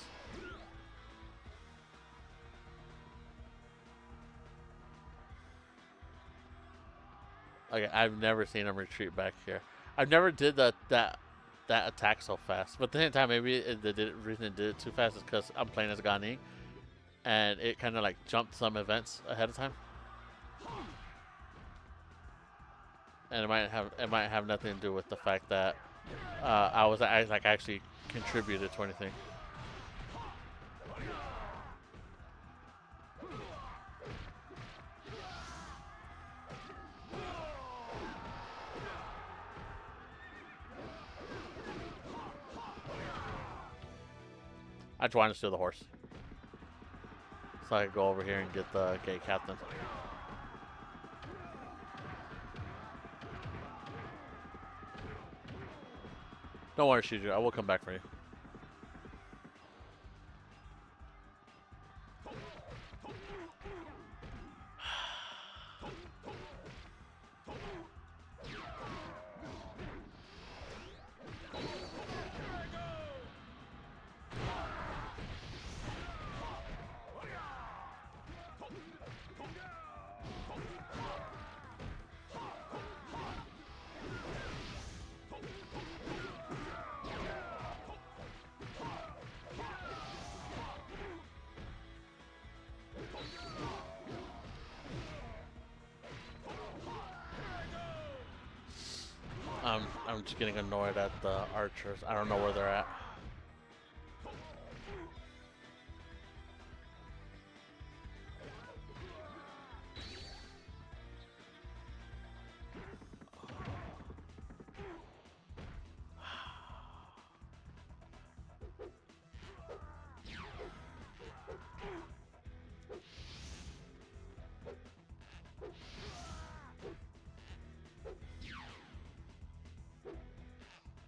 Okay, I've never seen him retreat back here. I've never did that attack so fast. But at the same time, maybe the reason it did it too fast is because I'm playing as Ning, and it kind of like jumped some events ahead of time. And it might have nothing to do with the fact that I actually contributed to anything. I just wanted to steal the horse, so I could go over here and get the gate captain. Don't worry, Shiju. I will come back for you. I'm just getting annoyed at the archers. I don't know where they're at.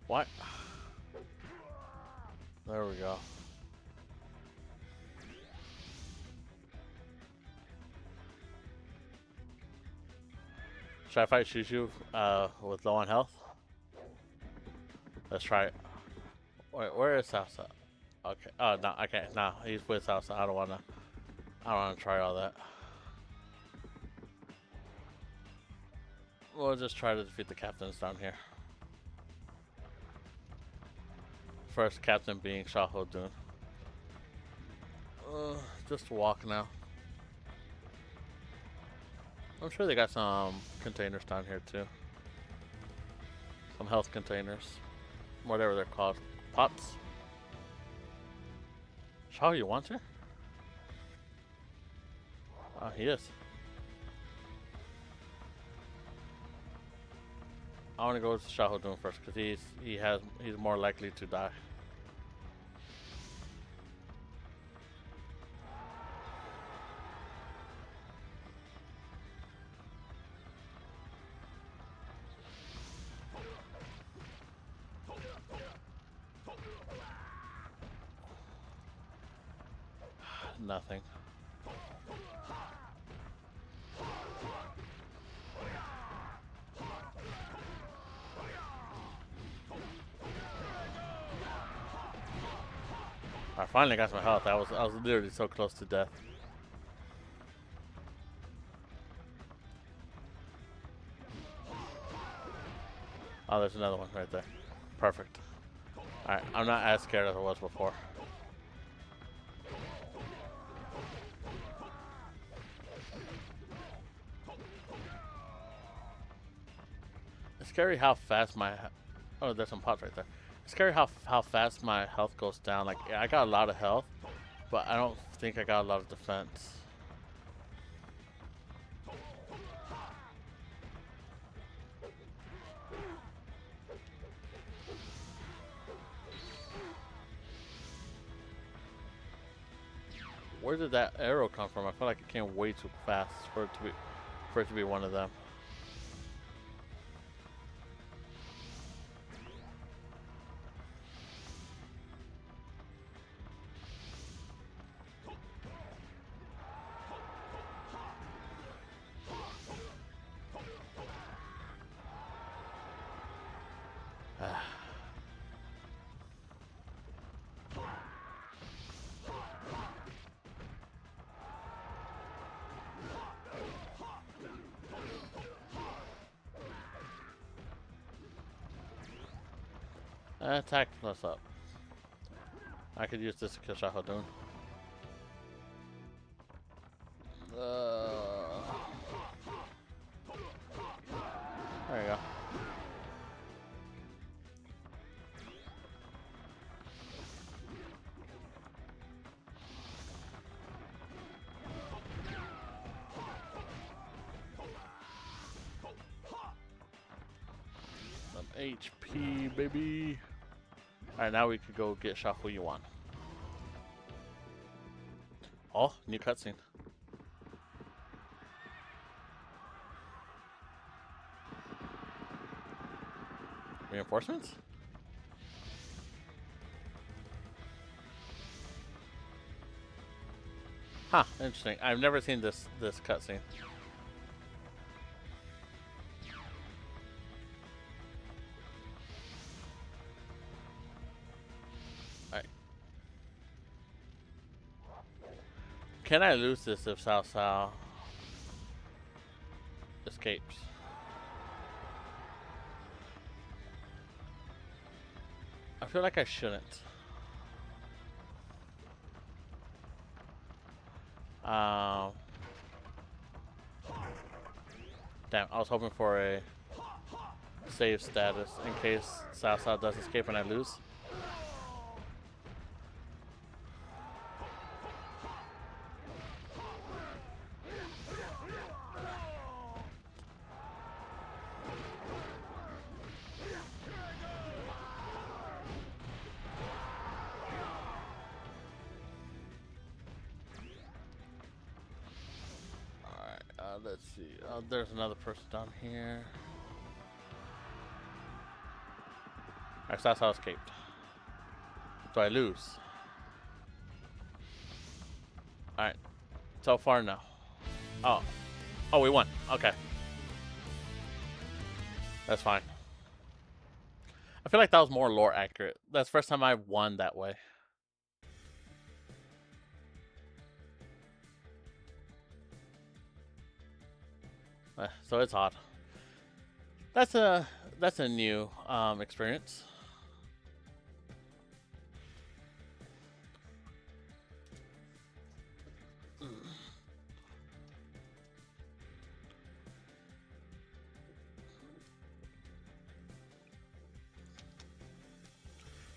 What? There we go. Should I fight Shushu with low on health? Let's try it. Wait, where is Salsa? Okay. Oh no, I can't. No, he's with Salsa. I don't wanna try all that. We'll just try to defeat the captains down here. First captain being Shaho Dun. Just walk now. I'm sure they got some containers down here too. Some health containers. Whatever they're called. Pots. Shaho, you want to? Oh, he is. I want to go with Shaho Dun first because he's more likely to die. Nothing. I finally got some health. I was literally so close to death. Oh, there's another one right there. Perfect. Alright, I'm not as scared as I was before. It's scary how fast my... Oh, there's some pots right there. It's scary how fast my health goes down. Like, yeah, I got a lot of health, but I don't think I got a lot of defense. Where did that arrow come from? I feel like it came way too fast for it to be one of them. Attack plus up. I could use this to kill Shahodun. There you go. Some HP, baby. Alright, now we could go get Xiahou Yuan. Oh, new cutscene. Reinforcements? Huh, interesting. I've never seen this cutscene. Alright. Can I lose this if Cao Cao escapes? I feel like I shouldn't. Damn, I was hoping for a save status in case Cao Cao does escape and I lose. Let's see. There's another person down here. Alright, so that's how I escaped. Do I lose? Alright. So far, no. Oh. Oh, we won. Okay. That's fine. I feel like that was more lore accurate. That's the first time I won that way. So it's odd. That's a new experience.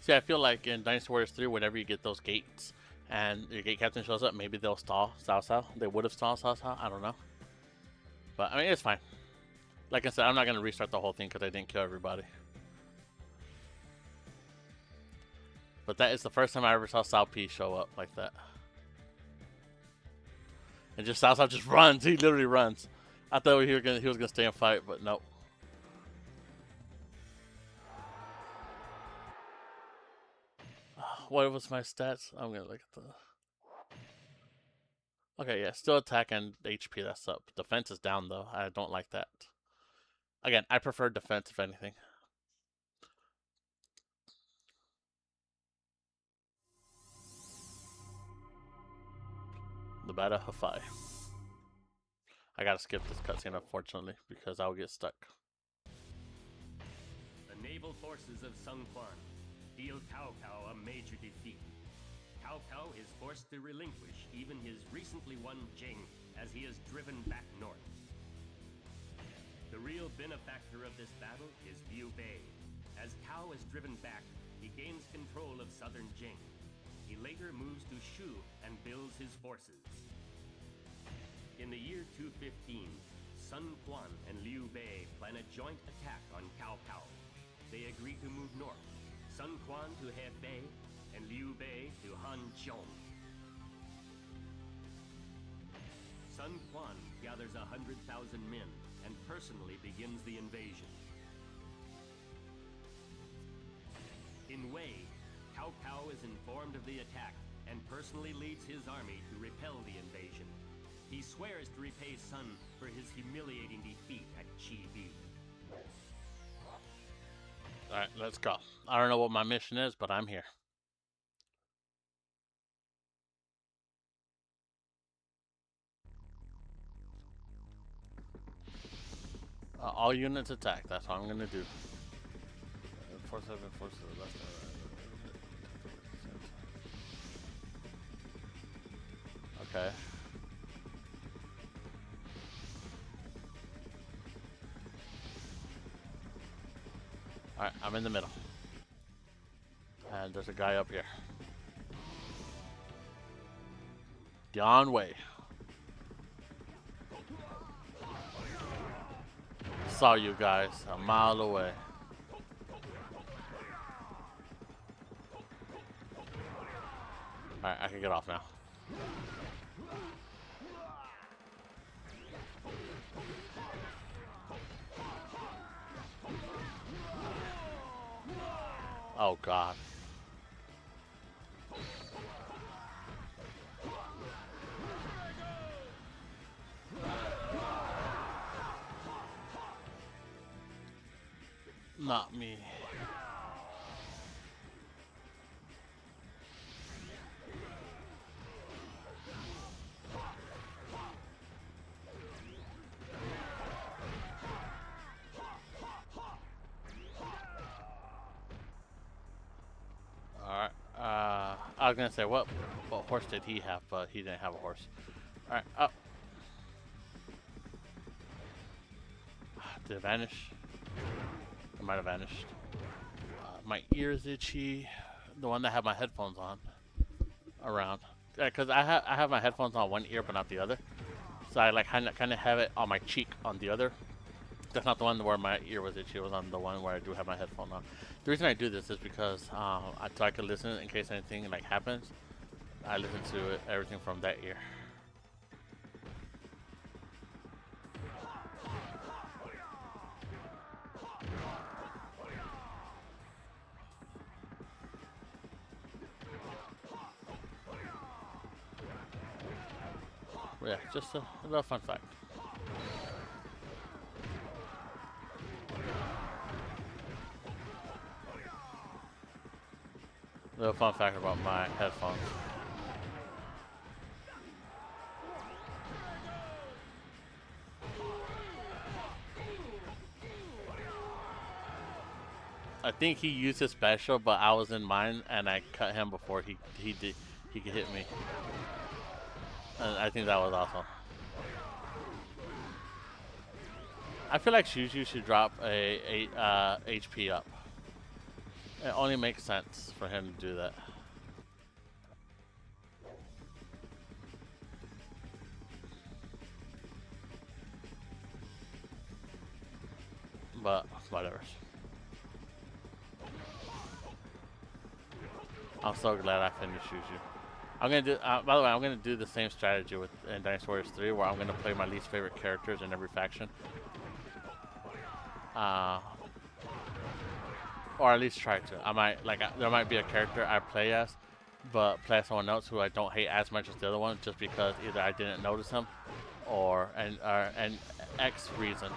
See, I feel like in Dynasty Warriors 3, whenever you get those gates and your gate captain shows up, maybe they'll stall Cao Cao. They would have stalled Cao Cao. I don't know. But, I mean, it's fine. Like I said, I'm not going to restart the whole thing because I didn't kill everybody. But that is the first time I ever saw Cao Pi show up like that. And just Cao Cao just runs. He literally runs. I thought he was gonna stay and fight, but nope. What was my stats? I'm going to look at the... Okay, yeah, still attack and HP, that's up. Defense is down, though. I don't like that. Again, I prefer defense, if anything. The Battle of Hefei. I gotta skip this cutscene, unfortunately, because I'll get stuck. naval forces of Sun Quan deal Cao Cao a major defeat. Cao Cao is forced to relinquish even his recently won Jing as he is driven back north. The real benefactor of this battle is Liu Bei. As Cao is driven back, he gains control of southern Jing. He later moves to Shu and builds his forces. In the year 215, Sun Quan and Liu Bei plan a joint attack on Cao Cao. They agree to move north, Sun Quan to Hebei and Liu Bei to Hanqiong. Sun Quan gathers 100,000 men and personally begins the invasion. In Wei, Cao Cao is informed of the attack and personally leads his army to repel the invasion. He swears to repay Sun for his humiliating defeat at Qi Bi. Alright, let's go. I don't know what my mission is, but I'm here. All units attack. That's what I'm gonna do. 4-7, 4 to the left. Okay. Alright, I'm in the middle. And there's a guy up here. Dian Wei. Saw you guys a mile away. Alright, I can get off now. Oh God. Not me. Alright, I was gonna say what horse did he have, but he didn't have a horse. Alright, up. Did it vanish? It might have vanished. My ears itchy. The one that had my headphones on. Around. Because I have my headphones on one ear but not the other. So I like kind of have it on my cheek on the other. That's not the one where my ear was itchy. It was on the one where I do have my headphone on. The reason I do this is because so I can listen in case anything like happens. I listen to it, everything from that ear. Yeah, just a little fun fact. Little fun fact about my headphones. I think he used his special, but I was in mine and I cut him before he could hit me. And I think that was awesome. I feel like Shuju should drop a HP up. It only makes sense for him to do that. But whatever. I'm so glad I finished Shuju. I'm gonna do. By the way, I'm gonna do the same strategy with in Dynasty Warriors 3, where I'm gonna play my least favorite characters in every faction, or at least try to. I might there might be a character I play as, but play as someone else who I don't hate as much as the other one, just because either I didn't notice him, or an X reason.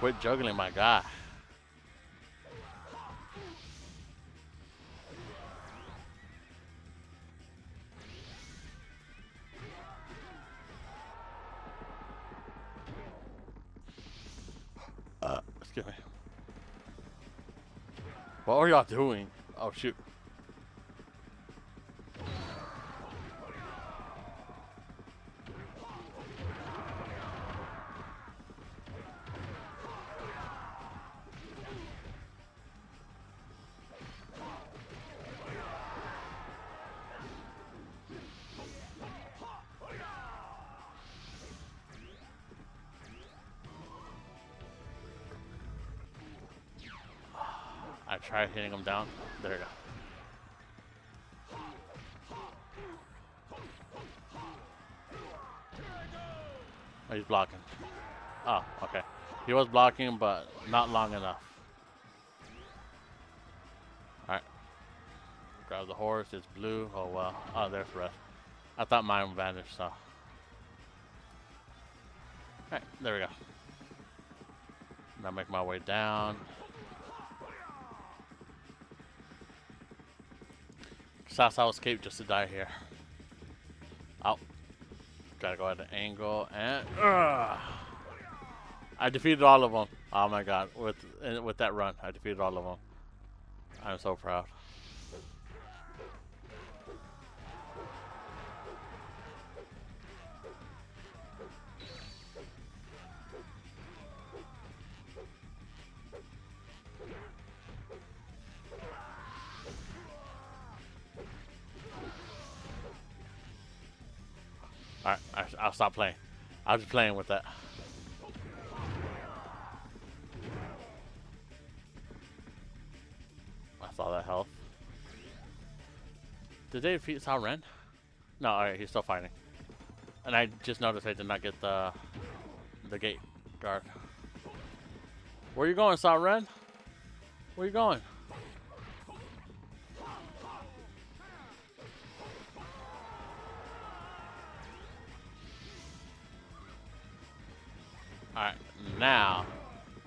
Quit juggling my guy. Excuse me. What are y'all doing? Oh shoot. I tried hitting him down. There we go. Oh, he's blocking. Oh, okay. He was blocking, but not long enough. Alright. Grab the horse. It's blue. Oh, well. Oh, there's red. I thought mine vanished, so. Alright, there we go. Now make my way down. I'll escape just to die here. Oh. Gotta go at an angle and I defeated all of them. Oh my god. With that run, I defeated all of them. I'm so proud. Alright, I'll stop playing. I was just playing with that. I saw that health. Did they defeat Sao Ren? No, alright, he's still fighting. And I just noticed I did not get the gate guard. Where you going, Sao Ren? Where you going? Alright, now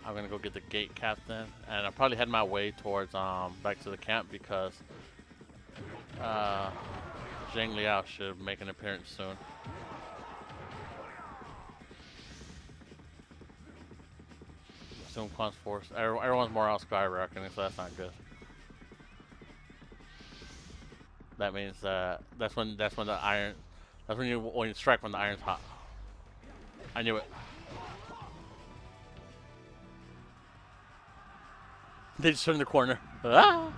I'm gonna go get the gate captain, and I'll probably head my way towards back to the camp because Zhang Liao should make an appearance soon. Sun Quan's force. Everyone's more skyrocketing, so that's not good. That means that's when you strike when the iron's hot. I knew it. They just turned the corner. Ah!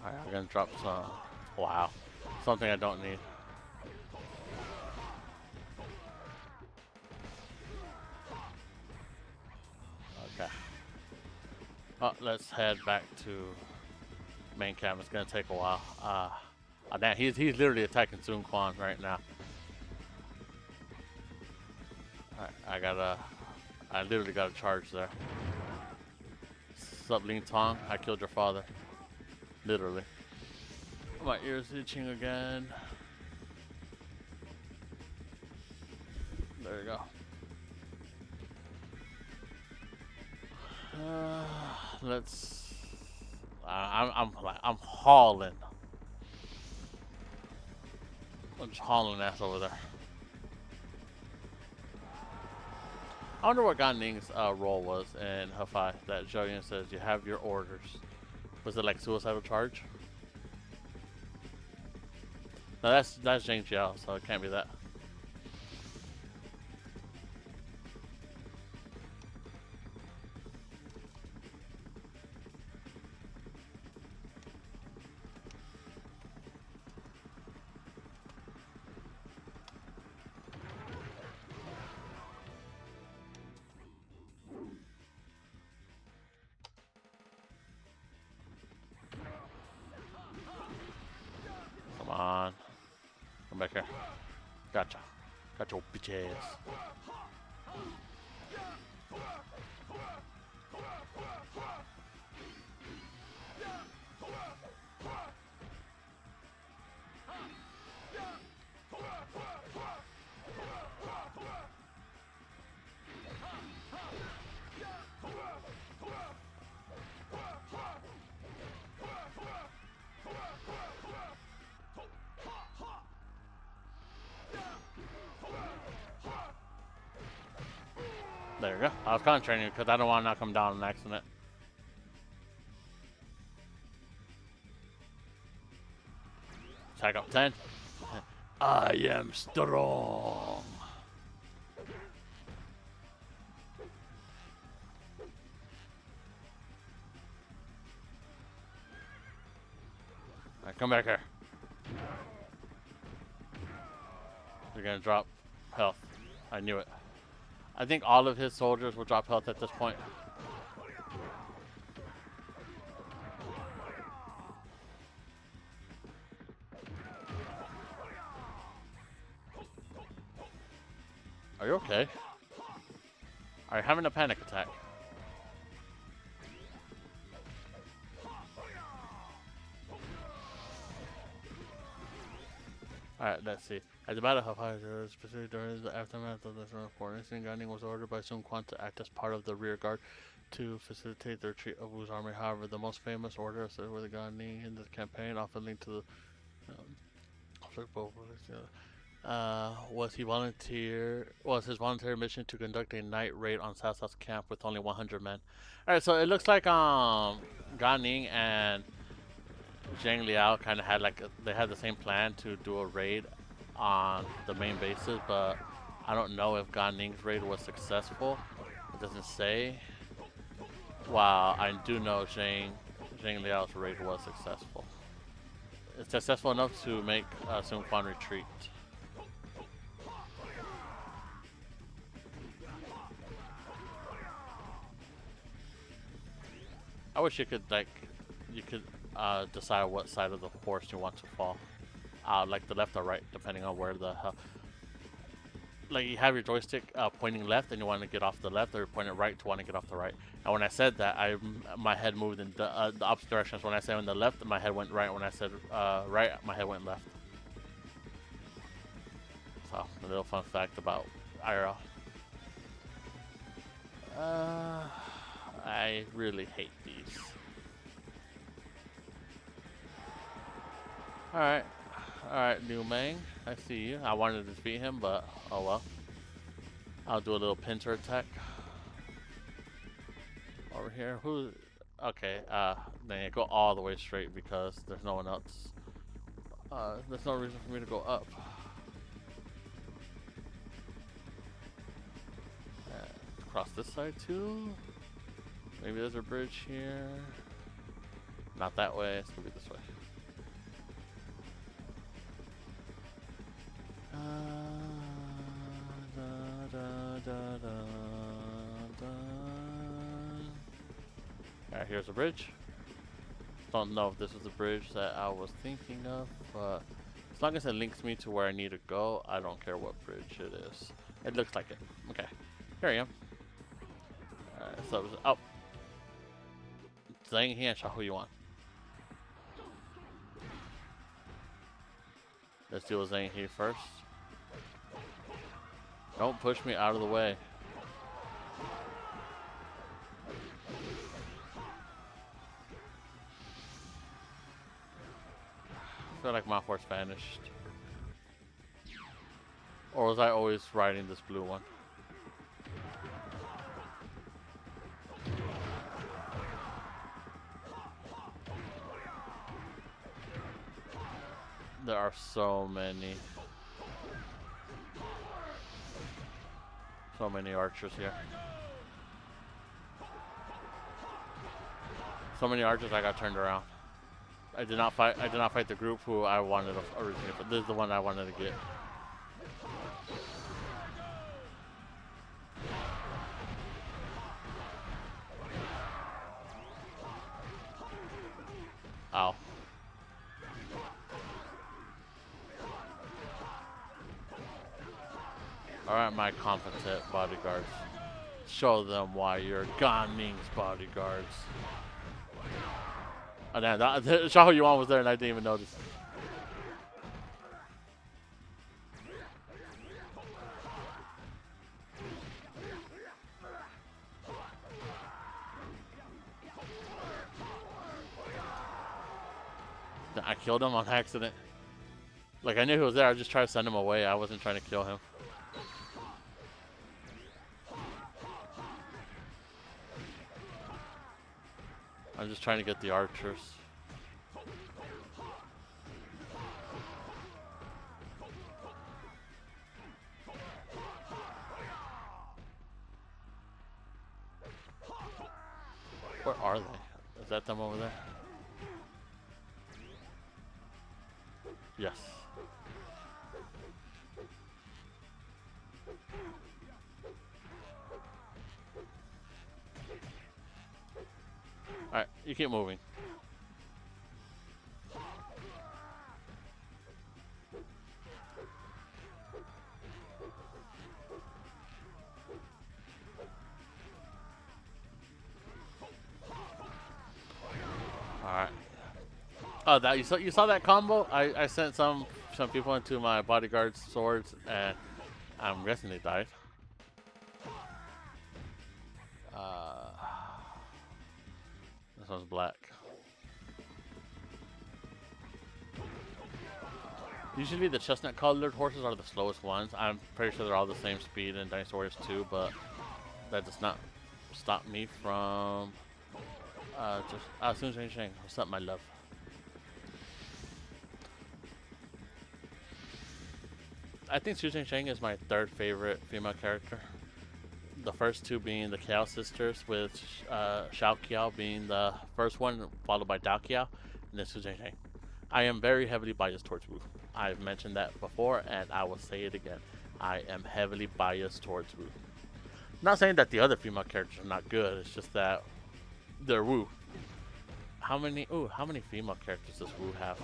Alright, I'm gonna drop some. Wow. Something I don't need. Okay. Oh, let's head back to main camp. It's gonna take a while. Damn, he's literally attacking Sun Quan right now. Alright, I literally got a charge there. Sup, Ling Tong? I killed your father. Literally. My ears itching again. There you go. Let's. I'm hauling. I'm just hauling ass over there. I wonder what Gan Ning's role was in Hefei that Zhou says you have your orders. Was it like suicidal charge? No, that's Zhang Jiao, so it can't be that. Come on. Come back here. Gotcha. Got your bitch ass. There you go. I was concentrating you because I don't want to knock him down on accident. Attack up 10. I am strong. Alright, come back here. You're gonna drop health. I knew it. I think all of his soldiers will drop health at this point. Are you okay? Are you having a panic attack? Alright, let's see. As the battle of Hydra, specifically during the aftermath of the coronation, Ning was ordered by Sun Quan to act as part of the rear guard to facilitate the retreat of Wu's army. However, the most famous order associated with the Ning in the campaign, often linked to the was his voluntary mission to conduct a night raid on Cao Cao's camp with only 100 men. Alright, so it looks like Gan Ning and Zhang Liao kind of had they had the same plan to do a raid on the main bases, but I don't know if Gan Ning's raid was successful. It doesn't say. While I do know Zhang Liao's raid was successful. It's successful enough to make Sun Quan retreat. I wish you could decide what side of the horse you want to fall, like the left or right, depending on where the like you have your joystick pointing left and you want to get off the left, or you're pointing right to want to get off the right. And when I said that, my head moved in the opposite directions. When I said on the left, my head went right. When I said right, my head went left. So a little fun fact about IRL. I really hate these. Alright, Liu Meng, I see you. I wanted to defeat him, but oh well. I'll do a little pincer attack. Over here, who? Okay, then go all the way straight because there's no one else. There's no reason for me to go up. Cross this side too. Maybe there's a bridge here. Not that way, it's gonna be this way. Alright, here's a bridge. Don't know if this is the bridge that I was thinking of, but as long as it links me to where I need to go, I don't care what bridge it is. It looks like it. Okay, here I am. Alright, so oh, Zhang He and Xiao, who you want? Let's deal with Zhang He first. Don't push me out of the way. I feel like my horse vanished. Or was I always riding this blue one? There are so many archers here. So many archers, I got turned around. I did not fight the group who I wanted originally, but this is the one I wanted to get. Ow. Alright, my competent bodyguards. Show them why you're Gan Ning's bodyguards. Oh damn, Xiao Yuan was there and I didn't even notice. I killed him on accident. Like, I knew he was there, I just tried to send him away. I wasn't trying to kill him. just trying to get the archers. Where are they? Is that them over there? Yes. Alright, you keep moving. Alright. Oh, that you saw that combo? I sent some people into my bodyguard's swords, and I'm guessing they died. This one's black. Usually the chestnut colored horses are the slowest ones. I'm pretty sure they're all the same speed in Dynasty Warriors 2, but that does not stop me from Sun Shang. What's up, my love? I think Su Shang is my third favorite female character. The first two being the Kiao sisters, with Xiao Kiao being the first one, followed by Dao Kiao, and then Su Shang. I am very heavily biased towards Wu. I've mentioned that before, and I will say it again. I am heavily biased towards Wu. Not saying that the other female characters are not good. It's just that they're Wu. How many female characters does Wu have?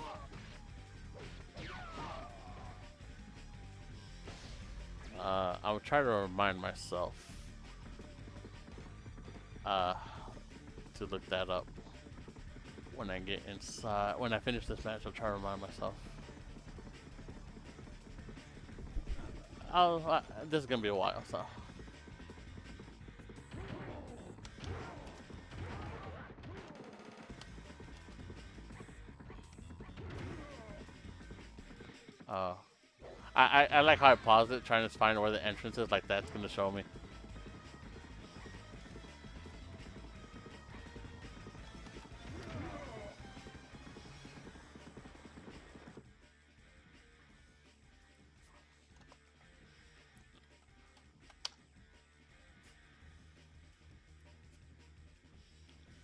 I will try to remind myself to look that up when I get inside. When I finish this match, I'll try to remind myself. This is gonna be a while, so. I like how I pause it, trying to find where the entrance is, like that's gonna show me.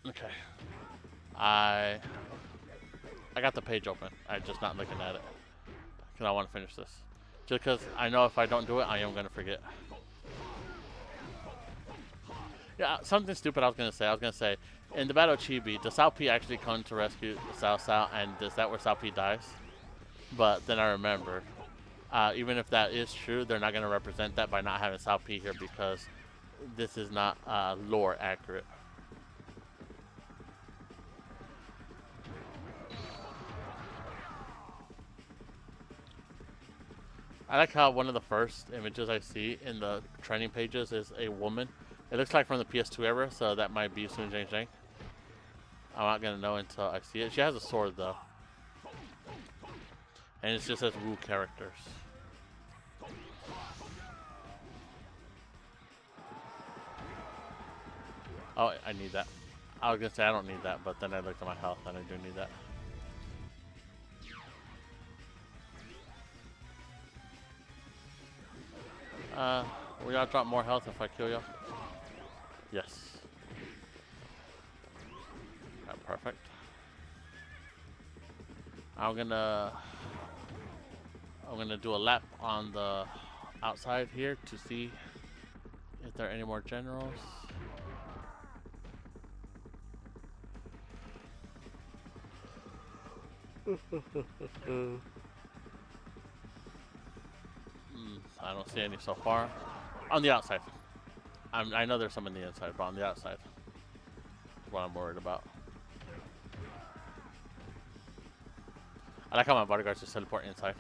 Okay. I got the page open. I'm just not looking at it because I want to finish this. Just because I know if I don't do it, I am going to forget. Yeah, something stupid I was going to say. I was going to say, in the Battle of Chibi, does Cao Pi actually come to rescue Cao Cao, and is that where Cao Pi dies? But then I remember, even if that is true, they're not going to represent that by not having Cao Pi here because this is not lore accurate. I like how one of the first images I see in the trending pages is a woman. It looks like from the PS2 era, so that might be Sun Shang. I'm not gonna know until I see it. She has a sword though, and it just says Wu characters. Oh, I need that. I was gonna say I don't need that, but then I looked at my health and I do need that. Will y'all drop more health if I kill y'all? Yes. Alright, perfect. I'm gonna do a lap on the outside here to see if there are any more generals. I don't see any so far. On the outside. I know there's some on the inside, but on the outside is what I'm worried about. I like how my bodyguards just teleport inside.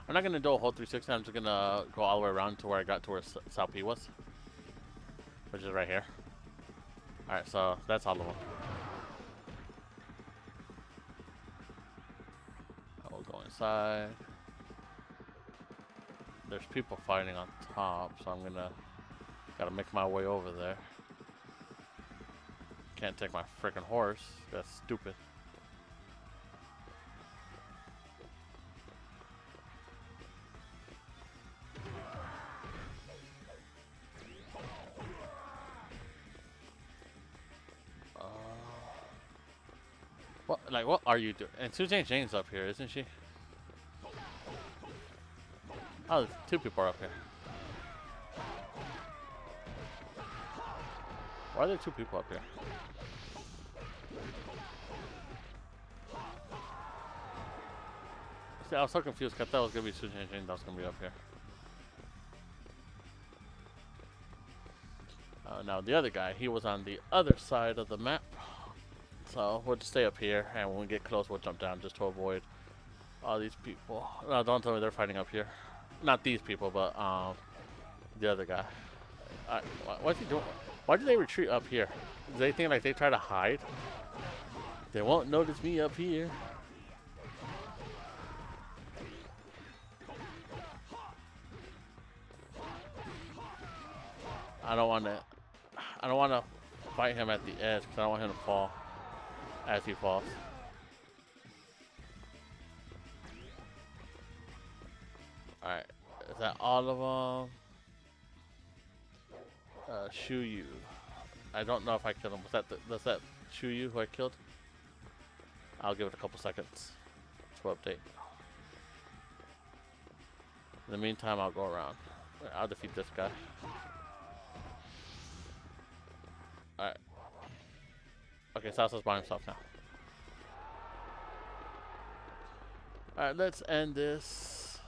I'm not going to do a whole 360. I'm just going to go all the way around to where I got to where Cao Pi was. Which is right here. Alright, so that's all of them. I will go inside. There's people fighting on top, so I'm gotta make my way over there. can't take my freaking horse. That's stupid. What are you doing? And Suzanne Jane's up here, isn't she? Oh, there's 2 people are up here. Why are there 2 people up here? See, I was so confused because I thought it was going to be Suzanne Jane that was going to be up here. Now, the other guy, he was on the other side of the map. So, we'll just stay up here, and when we get close, we'll jump down just to avoid all these people. No, don't tell me they're fighting up here. Not these people, but the other guy. What's he doing? Why do they retreat up here? Do they think like they try to hide? They won't notice me up here. I don't want to fight him at the edge because I don't want him to fall as he falls. Alright, is that all of them? Shu Yu. I don't know if I killed him. Was that Shu Yu who I killed? I'll give it a couple seconds to update. In the meantime, I'll go around. I'll defeat this guy. Alright. Okay, Sasa's by himself now. Alright, let's end this.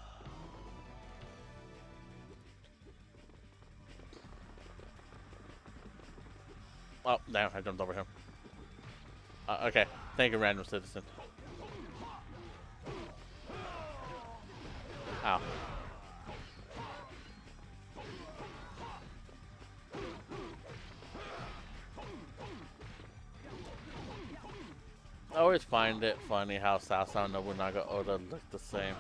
Oh, damn, I jumped over him. Okay, thank you, random citizen. Ow. I always find it funny how Sasa and Nobunaga Oda look the same.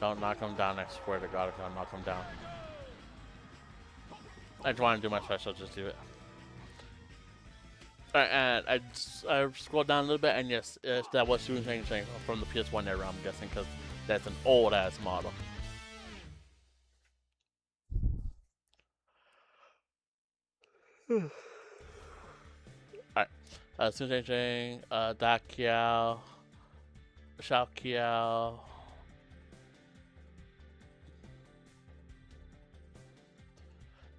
Don't knock him down, I swear to God, if I knock him down. I just want to do my special, just do it. Alright, and I scrolled down a little bit, and yes, that was Shu Shang from the PS1 era, I'm guessing, because that's an old-ass model. Alright, Sun Shang, Da Kiao, Xiao Kiao,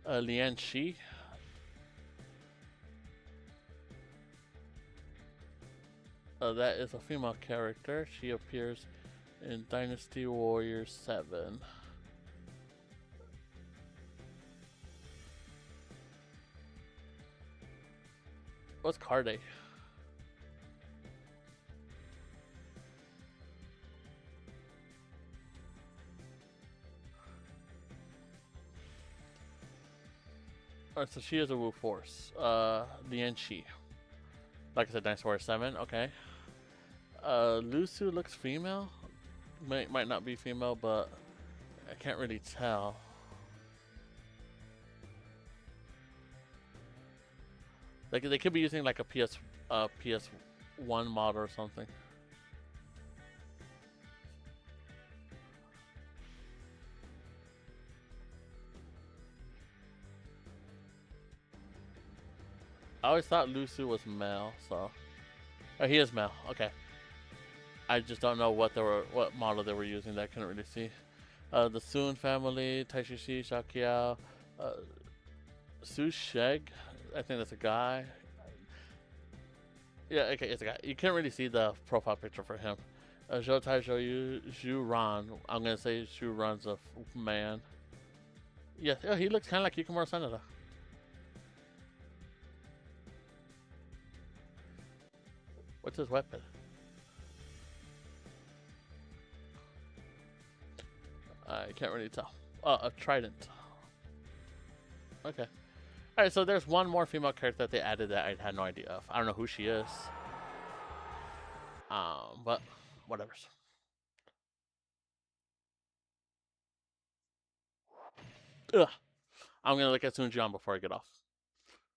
Lian Shi. That is a female character. She appears in Dynasty Warriors 7. What's Carde? Alright, so she is a Wu Force. Lian Shi. Like I said, Dynasty Warriors 7, okay. Musou looks female. Might not be female, but I can't really tell. Like they could be using like a PS1 model or something. I always thought Musou was male, so he is male. Okay. I just don't know what model they were using that I couldn't really see. The Sun family, Taishishi, Shakiao, Su Sheg, I think that's a guy. Yeah, okay, it's a guy. You can't really see the profile picture for him. Zhoutai Zhouyu, Zhu Ran. I'm gonna say Zhu Ran's a man. Yes, yeah, he looks kind of like Yukimura Sanada. What's his weapon? I can't really tell. A trident. Okay. All right. So there's one more female character that they added that I had no idea of. I don't know who she is. But whatever. Ugh. I'm gonna look at Sun Jian before I get off.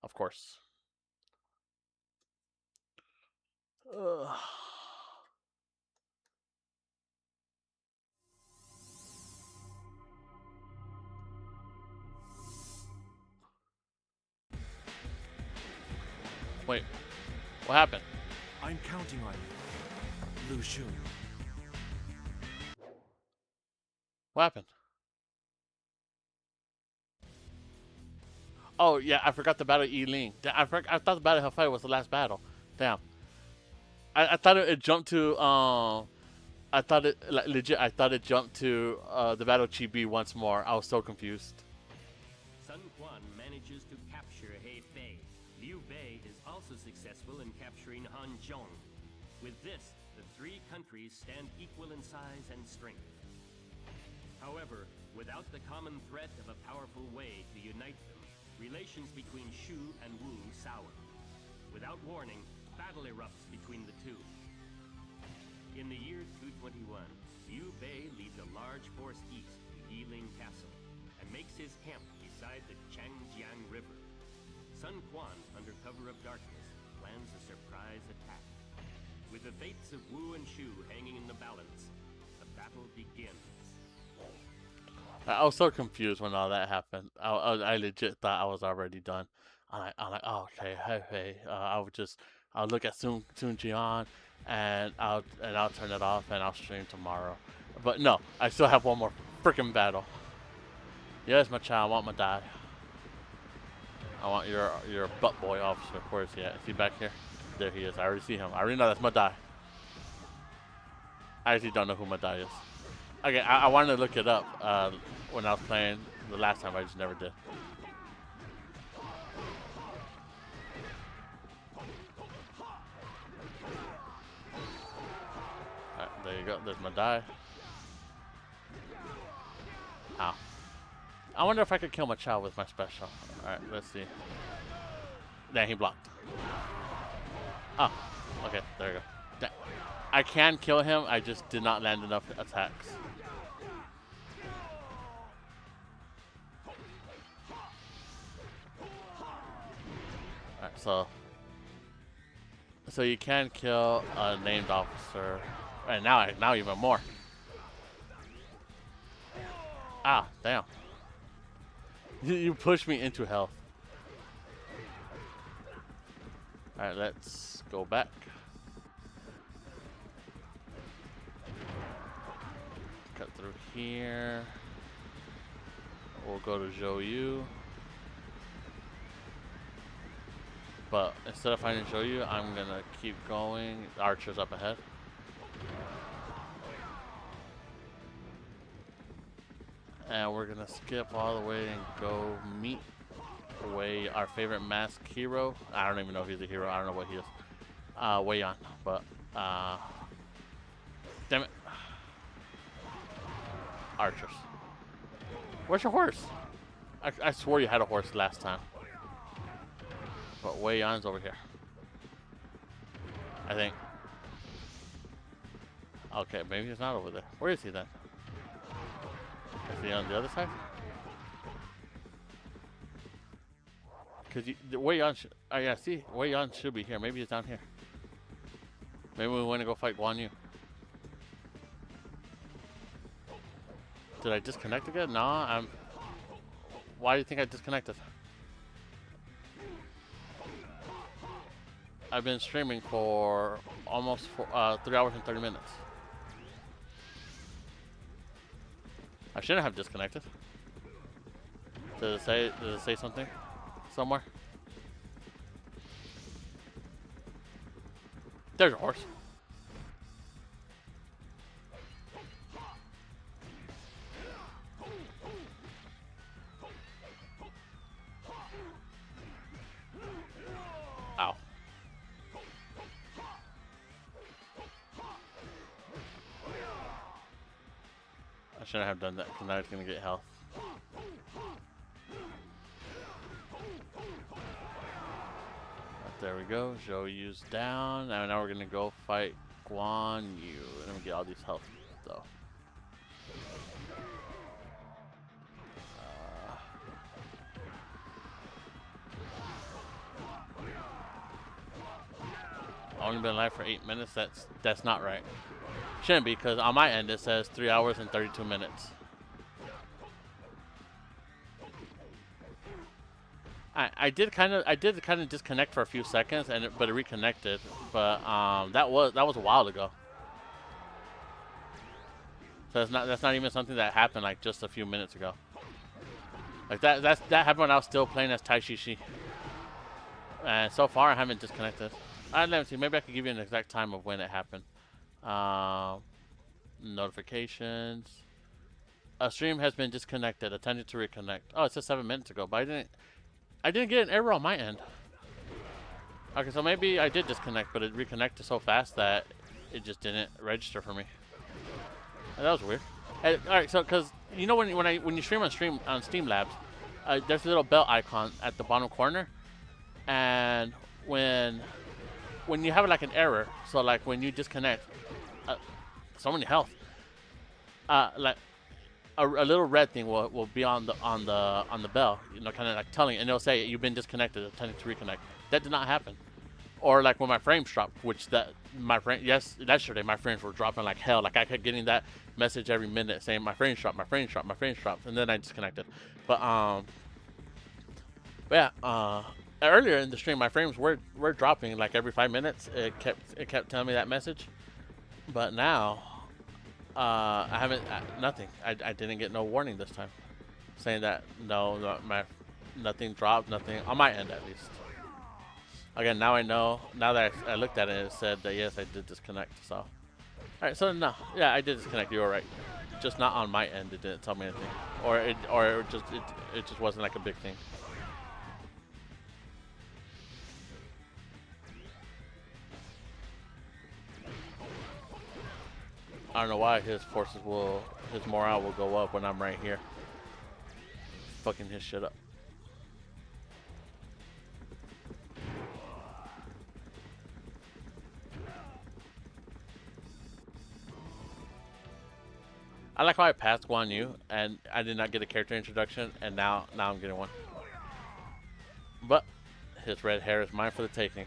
Of course. Ugh. Wait, what happened? I'm counting on you, Lu Xun. What happened? Oh yeah, I forgot the battle of Yi Ling. I thought the battle of Hefei was the last battle. Damn. I thought it jumped to I thought it like legit. I thought it jumped to the battle of Chibi once more. I was so confused. Sun Quan manages to capture Hefei. Liu Bei is also successful in capturing Hanzhong. With this, the three countries stand equal in size and strength. However, without the common threat of a powerful way to unite them, relations between Shu and Wu sour. Without warning, battle erupts between the two. In the year 221, Liu Bei leads a large force east to Yiling Castle and makes his camp beside the Changjiang River. Sun Quan, under cover of darkness, plans a surprise attack. With the fates of Wu and Shu hanging in the balance, the battle begins. I was so confused when all that happened. I legit thought I was already done. I'm like, oh, okay, hey. I'll look at Sun Jian, and I'll turn it off, and I'll stream tomorrow. But no, I still have one more freaking battle. Yes, my child, I want my dad. I want your butt boy officer. Where is he at? Is he back here? There he is. I already see him. I already know that's Madai. I actually don't know who Madai is. Okay, I wanted to look it up when I was playing the last time. I just never did. Alright, there you go. There's Madai. Ow. I wonder if I could kill my child with my special. Alright, let's see. Dang, he blocked. Oh, okay, there you go. Dang. I can kill him, I just did not land enough attacks. Alright, so you can kill a named officer. And now even more. Ah, damn. You pushed me into health. Alright, let's go back. Cut through here. We'll go to Zhou Yu. But instead of finding Zhou Yu, I'm gonna keep going. Archer's up ahead. And we're gonna skip all the way and go meet our favorite masked hero. I don't even know if he's a hero. I don't know what he is. Wei Yan, but damn it. Archers. Where's your horse? I swore you had a horse last time. But Wei Yan's over here. I think. Okay, maybe he's not over there. Where is he then? Is he on the other side? Cause Wei Yan, oh yeah, see, Wei Yan should be here. Maybe he's down here. Maybe we want to go fight Guan Yu. Did I disconnect again? No, Why do you think I disconnected? I've been streaming for almost 3 hours and 30 minutes. I shouldn't have disconnected. Did it say something somewhere? There's a horse. Ow. I shouldn't have done that because now it's going to get health. There we go. Zhou Yu's down. Now we're gonna go fight Guan Yu. Let me get all these health though. Only been alive for 8 minutes. That's not right. Shouldn't be, because on my end it says 3 hours and 32 minutes. I did kind of disconnect for a few seconds, but it reconnected. But that was a while ago. So that's not even something that happened like just a few minutes ago. Like that happened when I was still playing as Tai Shishi. And so far I haven't disconnected. Let me see. Maybe I could give you an exact time of when it happened. Notifications. A stream has been disconnected. Attempting to reconnect. Oh, it says 7 minutes ago, but I didn't get an error on my end. Okay, so maybe I did disconnect, but it reconnected so fast that it just didn't register for me. That was weird. All right, so because you know when you stream on Steam Labs, there's a little bell icon at the bottom corner, and when you have like an error, so like when you disconnect, so many health, like a little red thing will be on the bell, you know, kind of like telling, and it'll say you've been disconnected, attempting to reconnect. That did not happen. Or like when my frames dropped, which yesterday my frames were dropping like hell. Like I kept getting that message every minute saying my frames dropped, and then I disconnected. But yeah, earlier in the stream my frames were dropping like every 5 minutes. It kept telling me that message. But now I haven't nothing. I didn't get no warning this time saying that nothing dropped, nothing on my end at least. Again, now I know. Now that I looked at it, it said that yes, I did disconnect. So, all right. So no, yeah, I did disconnect. You were right. Just not on my end. It didn't tell me anything, or it just wasn't like a big thing. I don't know why his morale will go up when I'm right here. Fucking his shit up. I like how I passed Guan Yu and I did not get a character introduction, and now I'm getting one. But his red hair is mine for the taking.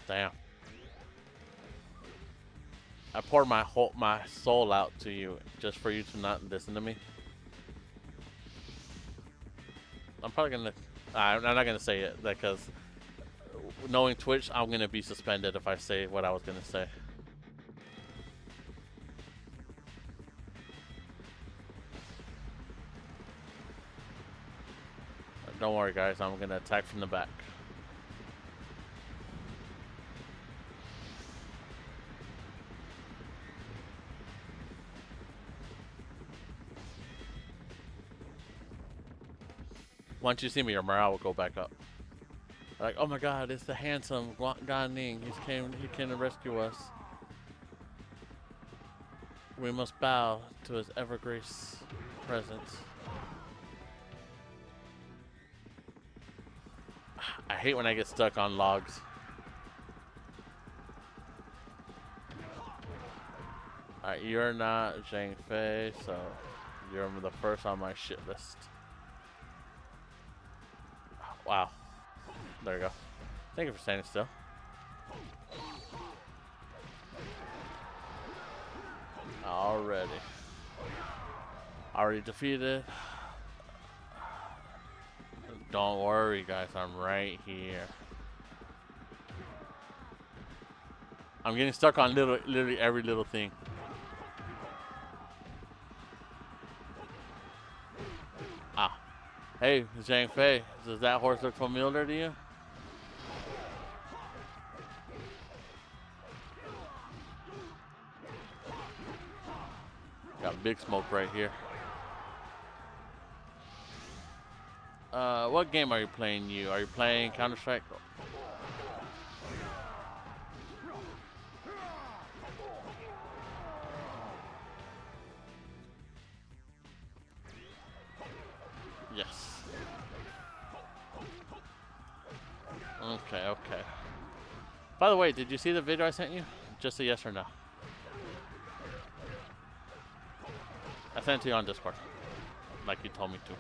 Damn. I poured my soul out to you just for you to not listen to me. I'm not gonna say it because knowing Twitch, I'm gonna be suspended if I say what I was gonna say. Don't worry, guys. I'm gonna attack from the back. Once you see me, your morale will go back up. Like, oh my God, it's the handsome Ning. He came to rescue us. We must bow to his ever-grace presence. I hate when I get stuck on logs. Alright, you're not Zhang Fei, so you're the first on my shit list. Wow. There you go. Thank you for standing still. Already defeated. Don't worry, guys. I'm right here. I'm getting stuck on literally every little thing. Ah. Hey, Zhang Fei. Does that horse look familiar to you? Got big smoke right here. What game are you playing? Are you playing Counter-Strike? By the way, did you see the video I sent you? Just a yes or no. I sent it to you on Discord, like you told me to.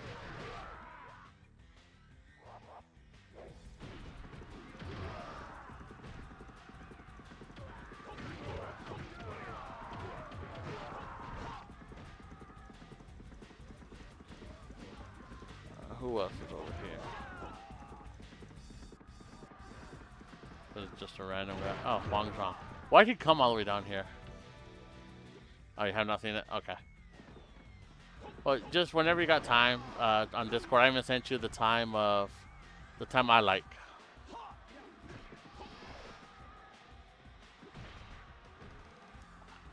Who else is over here? Is it just a random guy? Oh, Huang Zhang. Why'd he come all the way down here? Oh, you have not seen it? Okay. Well, just whenever you got time on Discord, I even sent you the time I like.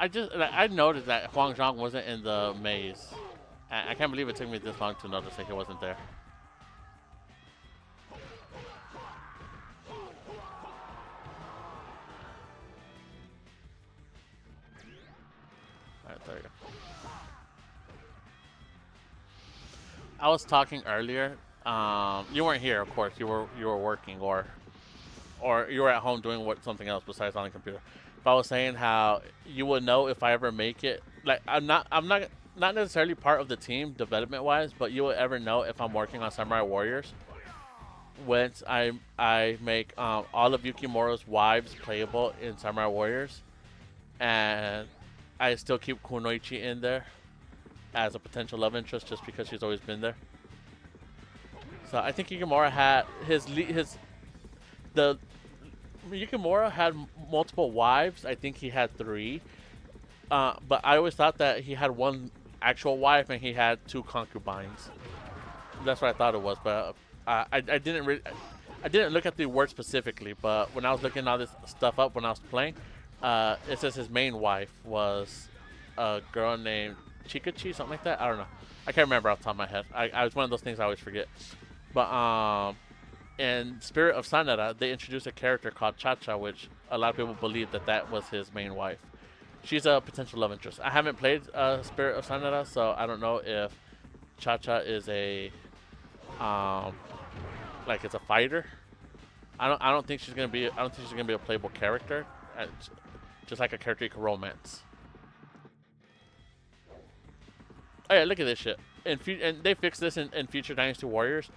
I noticed that Huang Zhang wasn't in the maze. I can't believe it took me this long to notice that he wasn't there. Alright, there you go. I was talking earlier. You weren't here, of course. You were working or you were at home doing something else besides on the computer. But I was saying how you would know if I ever make it. Like I'm not necessarily part of the team development wise, but you will ever know if I'm working on Samurai Warriors once I make all of Yukimura's wives playable in Samurai Warriors, and I still keep Kunoichi in there as a potential love interest just because she's always been there. So I think Yukimura had Yukimura had multiple wives. I think he had 3. But I always thought that he had one actual wife and he had 2 concubines. That's what I thought it was, but I didn't look at the word specifically. But when I was looking all this stuff up when I was playing, it says his main wife was a girl named Chikachi, something like that. I don't know. I can't remember off the top of my head. I was one of those things I always forget. But in Spirit of Sanada, they introduced a character called Cha-Cha, which a lot of people believe that was his main wife. She's a potential love interest. I haven't played Spirit of Sanada, so I don't know if Cha-Cha is a like it's a fighter. I don't think she's gonna be a playable character. Just like a character you can romance. Oh yeah, look at this shit. And they fixed this in future Dynasty Warriors.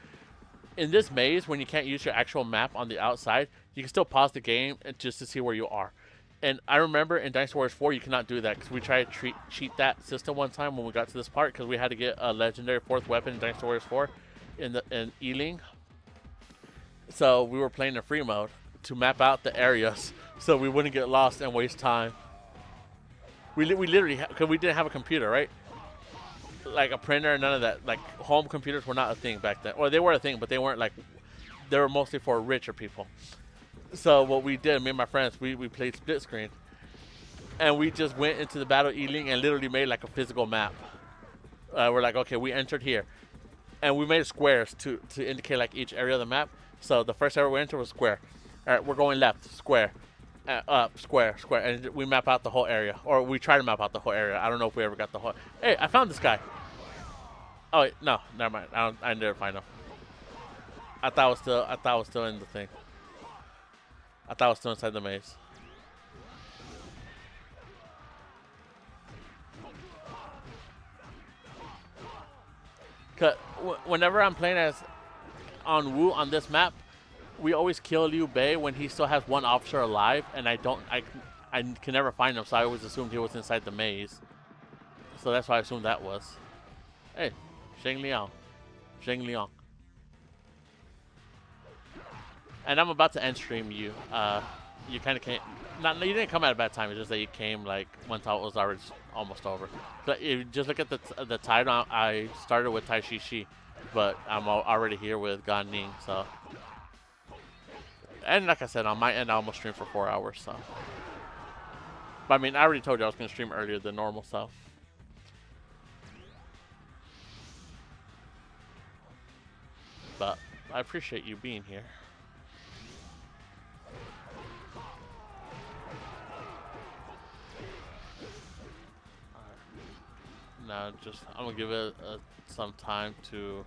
In this maze, when you can't use your actual map on the outside, you can still pause the game just to see where you are. And I remember in Dynasty Warriors 4, you cannot do that because we tried to cheat that system one time when we got to this part because we had to get a legendary 4th weapon in Dynasty Warriors 4 in Ealing. So we were playing in free mode to map out the areas so we wouldn't get lost and waste time. We literally, because we didn't have a computer, right? Like a printer, none of that. Like home computers were not a thing back then. Well, they were a thing, but they weren't like, they were mostly for richer people. So what we did, me and my friends, we played split screen. And we just went into the Battle Ealing and literally made like a physical map. We're like, okay, we entered here. And we made squares to indicate like each area of the map. So the first area we entered was square. All right, we're going left, square. Up, square, square. And we map out the whole area. Or we try to map out the whole area. I don't know if we ever got the whole... Hey, I found this guy. Oh, wait, no, never mind. I didn't find him. I thought I was still in the thing. I thought I was still inside the maze. Cause whenever I'm playing as on Wu on this map, we always kill Liu Bei when he still has one officer alive, and I can never find him, so I always assumed he was inside the maze. So that's why I assumed that was. Hey, Zheng Liang. Zheng Liang. And I'm about to end stream you. You kind of came. You didn't come at a bad time. It's just that you came like once I was already almost over. But if you just look at the title, I started with Tai Shi, but I'm already here with Gan Ning. So, and like I said, on my end, I almost streamed for 4 hours. So, but I mean, I already told you I was gonna stream earlier than normal. So, but I appreciate you being here. Now, I'm gonna give it some time to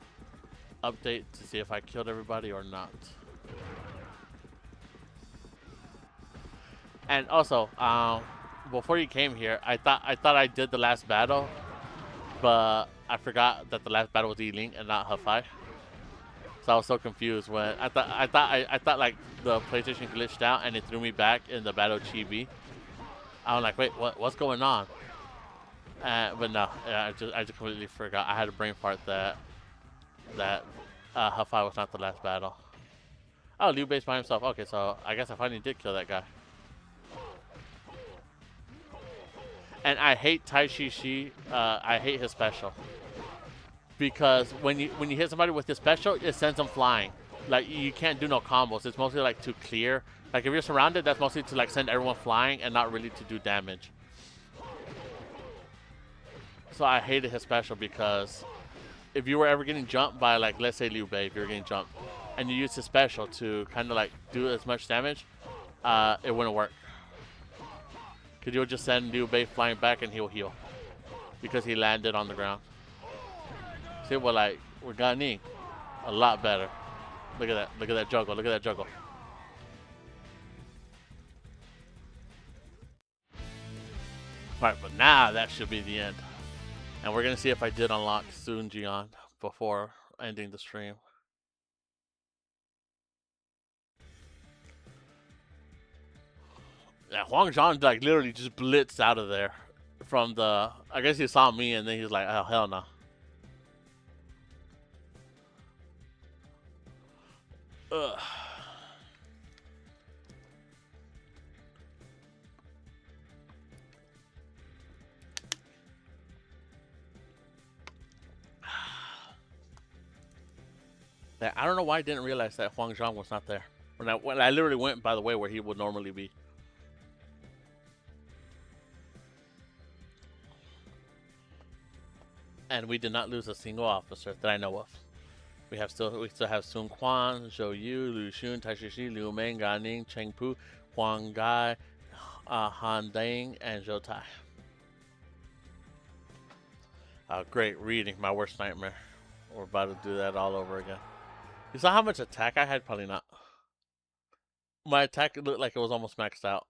update to see if I killed everybody or not. And also, before you came here, I thought I did the last battle, but I forgot that the last battle was Ning and not Hafai. So I was so confused when I thought like the PlayStation glitched out and it threw me back in the battle Chibi. I was like, wait, what's going on? But no, I just completely forgot. I had a brain fart that Hafai was not the last battle. Oh, Liu Bei's by himself. Okay, so I guess I finally did kill that guy. And I hate Tai Chi Shi. I hate his special because when you hit somebody with his special, it sends them flying. Like you can't do no combos. It's mostly like to clear. Like if you're surrounded, that's mostly to like send everyone flying and not really to do damage. So I hated his special because if you were ever getting jumped by like let's say Liu Bei, if you were getting jumped, and you use his special to kind of like do as much damage, it wouldn't work. Because you'll just send Liu Bei flying back and he'll heal because he landed on the ground. See, we got Ning a lot better. Look at that! Look at that juggle! Look at that juggle! All right, but now that should be the end. And we're going to see if I did unlock Sun Jian before ending the stream. Yeah, Huang Zhang like literally just blitzed out of there from the. I guess he saw me and then he was like, "Oh hell no!" Ugh. I don't know why I didn't realize that Huang Zhang was not there. When I literally went by the way where he would normally be. And we did not lose a single officer that I know of. We still have Sun Quan, Zhou Yu, Lu Xun, Tai Shishi, Liu Meng, Gan Ning, Cheng Pu, Huang Gai, Han Deng, and Zhou Tai. Great reading, my worst nightmare. We're about to do that all over again. You saw how much attack I had? Probably not. My attack looked like it was almost maxed out.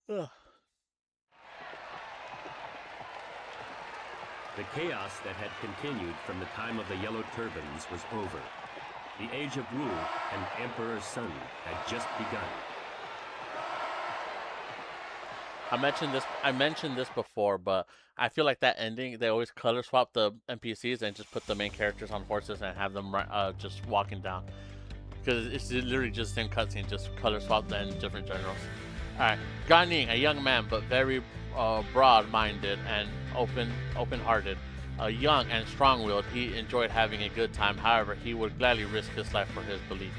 Ugh. The chaos that had continued from the time of the Yellow Turbans was over. The Age of Wu and Emperor Sun had just begun. I mentioned this before, but I feel like that ending, they always color swap the NPCs and just put the main characters on horses and have them just walking down. Because it's literally just the same cutscene, just color swapped and different generals. Alright, Gan Ning, a young man but very broad-minded and open-hearted. Young and strong-willed, he enjoyed having a good time. However, he would gladly risk his life for his beliefs.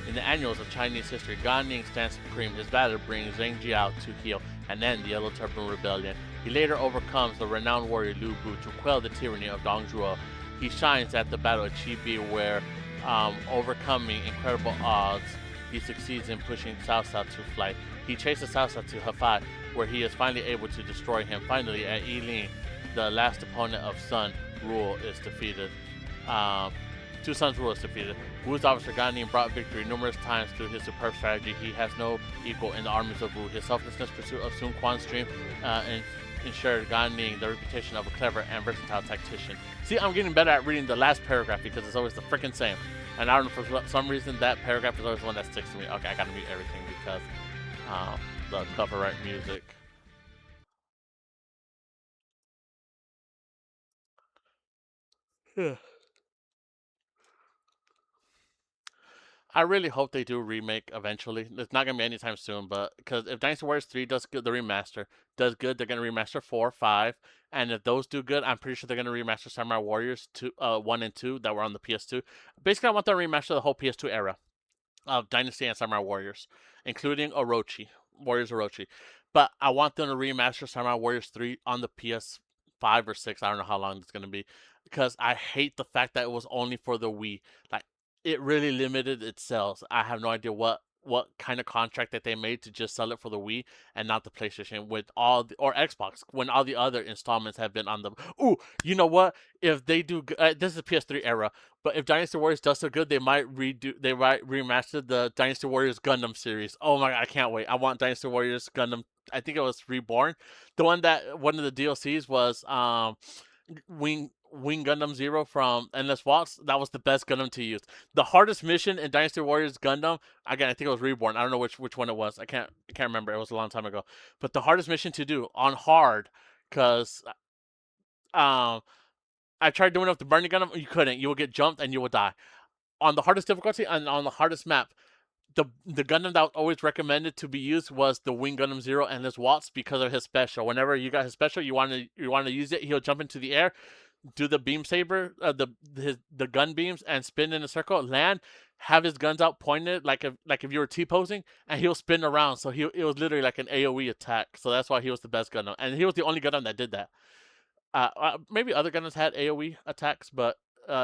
In the annals of Chinese history, Gan Ning stands supreme. His battle brings Zheng Jiao to heel and end the Yellow Turban Rebellion. He later overcomes the renowned warrior Lu Bu to quell the tyranny of Dong Zhuo. He shines at the Battle of Chibi, where, overcoming incredible odds, he succeeds in pushing Cao Cao to flight. He chases Cao Cao to Hefei, where he is finally able to destroy him. Finally, at Yiling, the last opponent of Sun Rule is defeated. Two Suns Rule is defeated. Wu's officer Gan Ning brought victory numerous times through his superb strategy. He has no equal in the armies of Wu. His selflessness pursuit of Sun Quan's dream ensured Gan Ning the reputation of a clever and versatile tactician. See, I'm getting better at reading the last paragraph because it's always the freaking same. And I don't know, for some reason that paragraph is always the one that sticks to me. Okay, I gotta mute everything because the copyright music. I really hope they do remake eventually. It's not gonna be anytime soon, but because if Dynasty Warriors 3 does good, the remaster does good, they're gonna remaster 4, 5, and if those do good, I'm pretty sure they're gonna remaster Samurai Warriors 1 and 2 that were on the PS2. Basically, I want them to remaster the whole PS2 era of Dynasty and Samurai Warriors, including Warriors Orochi. But I want them to remaster Samurai Warriors 3 on the PS5 or 6. I don't know how long it's gonna be, because I hate the fact that it was only for the Wii. Like, it really limited its sales. I have no idea what what kind of contract that they made to just sell it for the Wii and not the PlayStation with all the, or Xbox when all the other installments have been on the. Ooh, you know what? If they do, this is a PS3 era, but if Dynasty Warriors does so good, they might remaster the Dynasty Warriors Gundam series. Oh my god, I can't wait! I want Dynasty Warriors Gundam. I think it was Reborn, the one that one of the DLCs was Wing Gundam Zero from Endless Waltz. That was the best Gundam to use. The hardest mission in Dynasty Warriors Gundam, again, I think it was Reborn. I don't know which one it was. I can't remember. It was a long time ago. But the hardest mission to do on hard, because um I tried doing it with the Burning Gundam. You couldn't. You will get jumped and you will die. On the hardest difficulty and on the hardest map, the Gundam that was always recommended to be used was the Wing Gundam Zero and his Watts because of his special. Whenever you got his special, you want to use it. He'll jump into the air, do the beam saber, the gun beams, and spin in a circle, land, have his guns out pointed like if you were T posing, and he'll spin around. So it was literally like an AOE attack. So that's why he was the best Gundam, and he was the only Gundam that did that. Maybe other Gundams had AOE attacks, but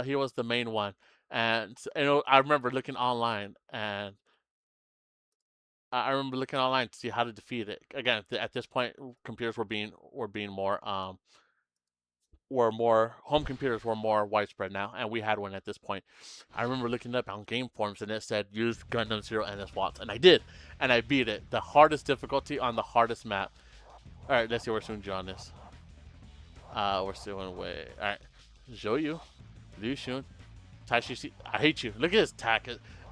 he was the main one. And I remember looking online and. I remember looking online to see how to defeat it. Again, at this point, computers were being more home computers were more widespread now, and we had one at this point. I remember looking up on game forums, and it said use Gundam Zero and its Watts, and I did, and I beat it. The hardest difficulty on the hardest map. All right, let's see where Sun Jian is. We're still in way. All right, Zhou Liu Xun, Tai Shi. I hate you. Look at his attack.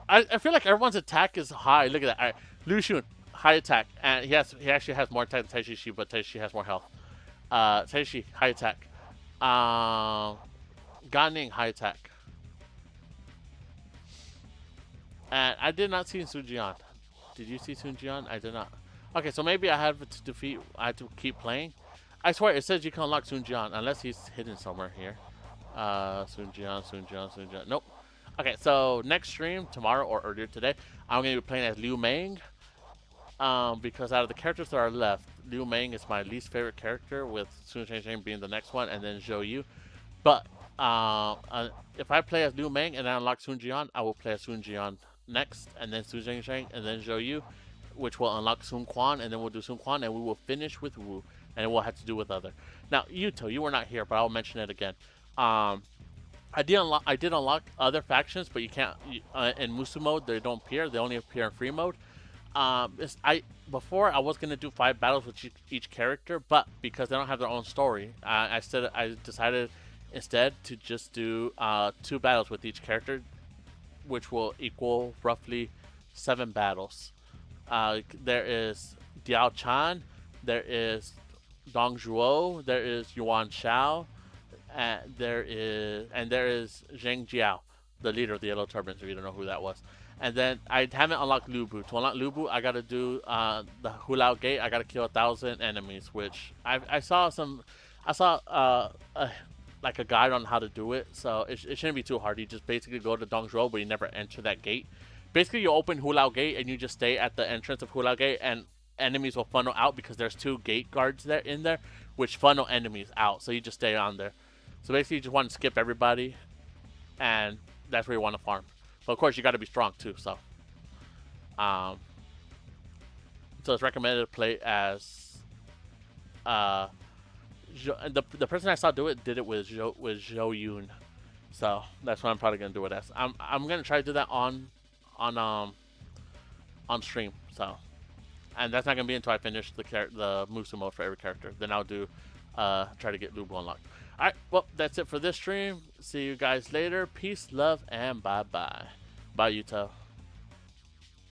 I feel like everyone's attack is high. Look at that. All right, Liu Xun, high attack, and he actually has more attack than Tai Shi, but Tai Shi has more health. Tai Shi, high attack. Ning, high attack. And I did not see Sun Jian. Did you see Sun Jian? I did not. Okay, so maybe I have to defeat. I have to keep playing. I swear it says you can unlock Sun Jian unless he's hidden somewhere here. Sun Jian. Nope. Okay, so next stream tomorrow or earlier today, I'm gonna be playing as Liu Meng. Because out of the characters that are left, Liu Meng is my least favorite character, with Sun Jian being the next one, and then Zhou Yu. But if I play as Liu Meng and I unlock Sun Jian, I will play as Sun Jian next, and then Sun Jian, and then Zhou Yu, which will unlock Sun Quan, and then we'll do Sun Quan, and we will finish with Wu, and we'll have to do with other. Now, Yuto, you were not here, but I'll mention it again. I did unlock other factions, but you can't in Musou mode. They don't appear. They only appear in free mode. Before I was gonna do 5 battles with each character, but because they don't have their own story, I decided instead to just do 2 battles with each character, which will equal roughly 7 battles. There is Diao Chan, there is Dong Zhuo, there is Yuan Shao, and there is Zheng Jiao, the leader of the Yellow Turbans, if you don't know who that was. And then I haven't unlocked Lu Bu. To unlock Lu Bu, I gotta do the Hulao Gate. I gotta kill 1,000 enemies, which I saw like a guide on how to do it. So it shouldn't be too hard. You just basically go to Dongzhuo, but you never enter that gate. Basically, you open Hulao Gate and you just stay at the entrance of Hulao Gate, and enemies will funnel out because there's 2 gate guards in there, which funnel enemies out. So you just stay on there. So basically, you just want to skip everybody, and that's where you want to farm. But of course, you got to be strong too. So it's recommended to play as the person I saw do it did it with Zhou Yun. So that's what I'm probably gonna do it as. I'm gonna try to do that on stream. So, and that's not gonna be until I finish the Musou mode for every character. Then I'll do try to get Lubu unlocked. Alright, well, that's it for this stream. See you guys later. Peace, love, and bye-bye. Bye, Yuto.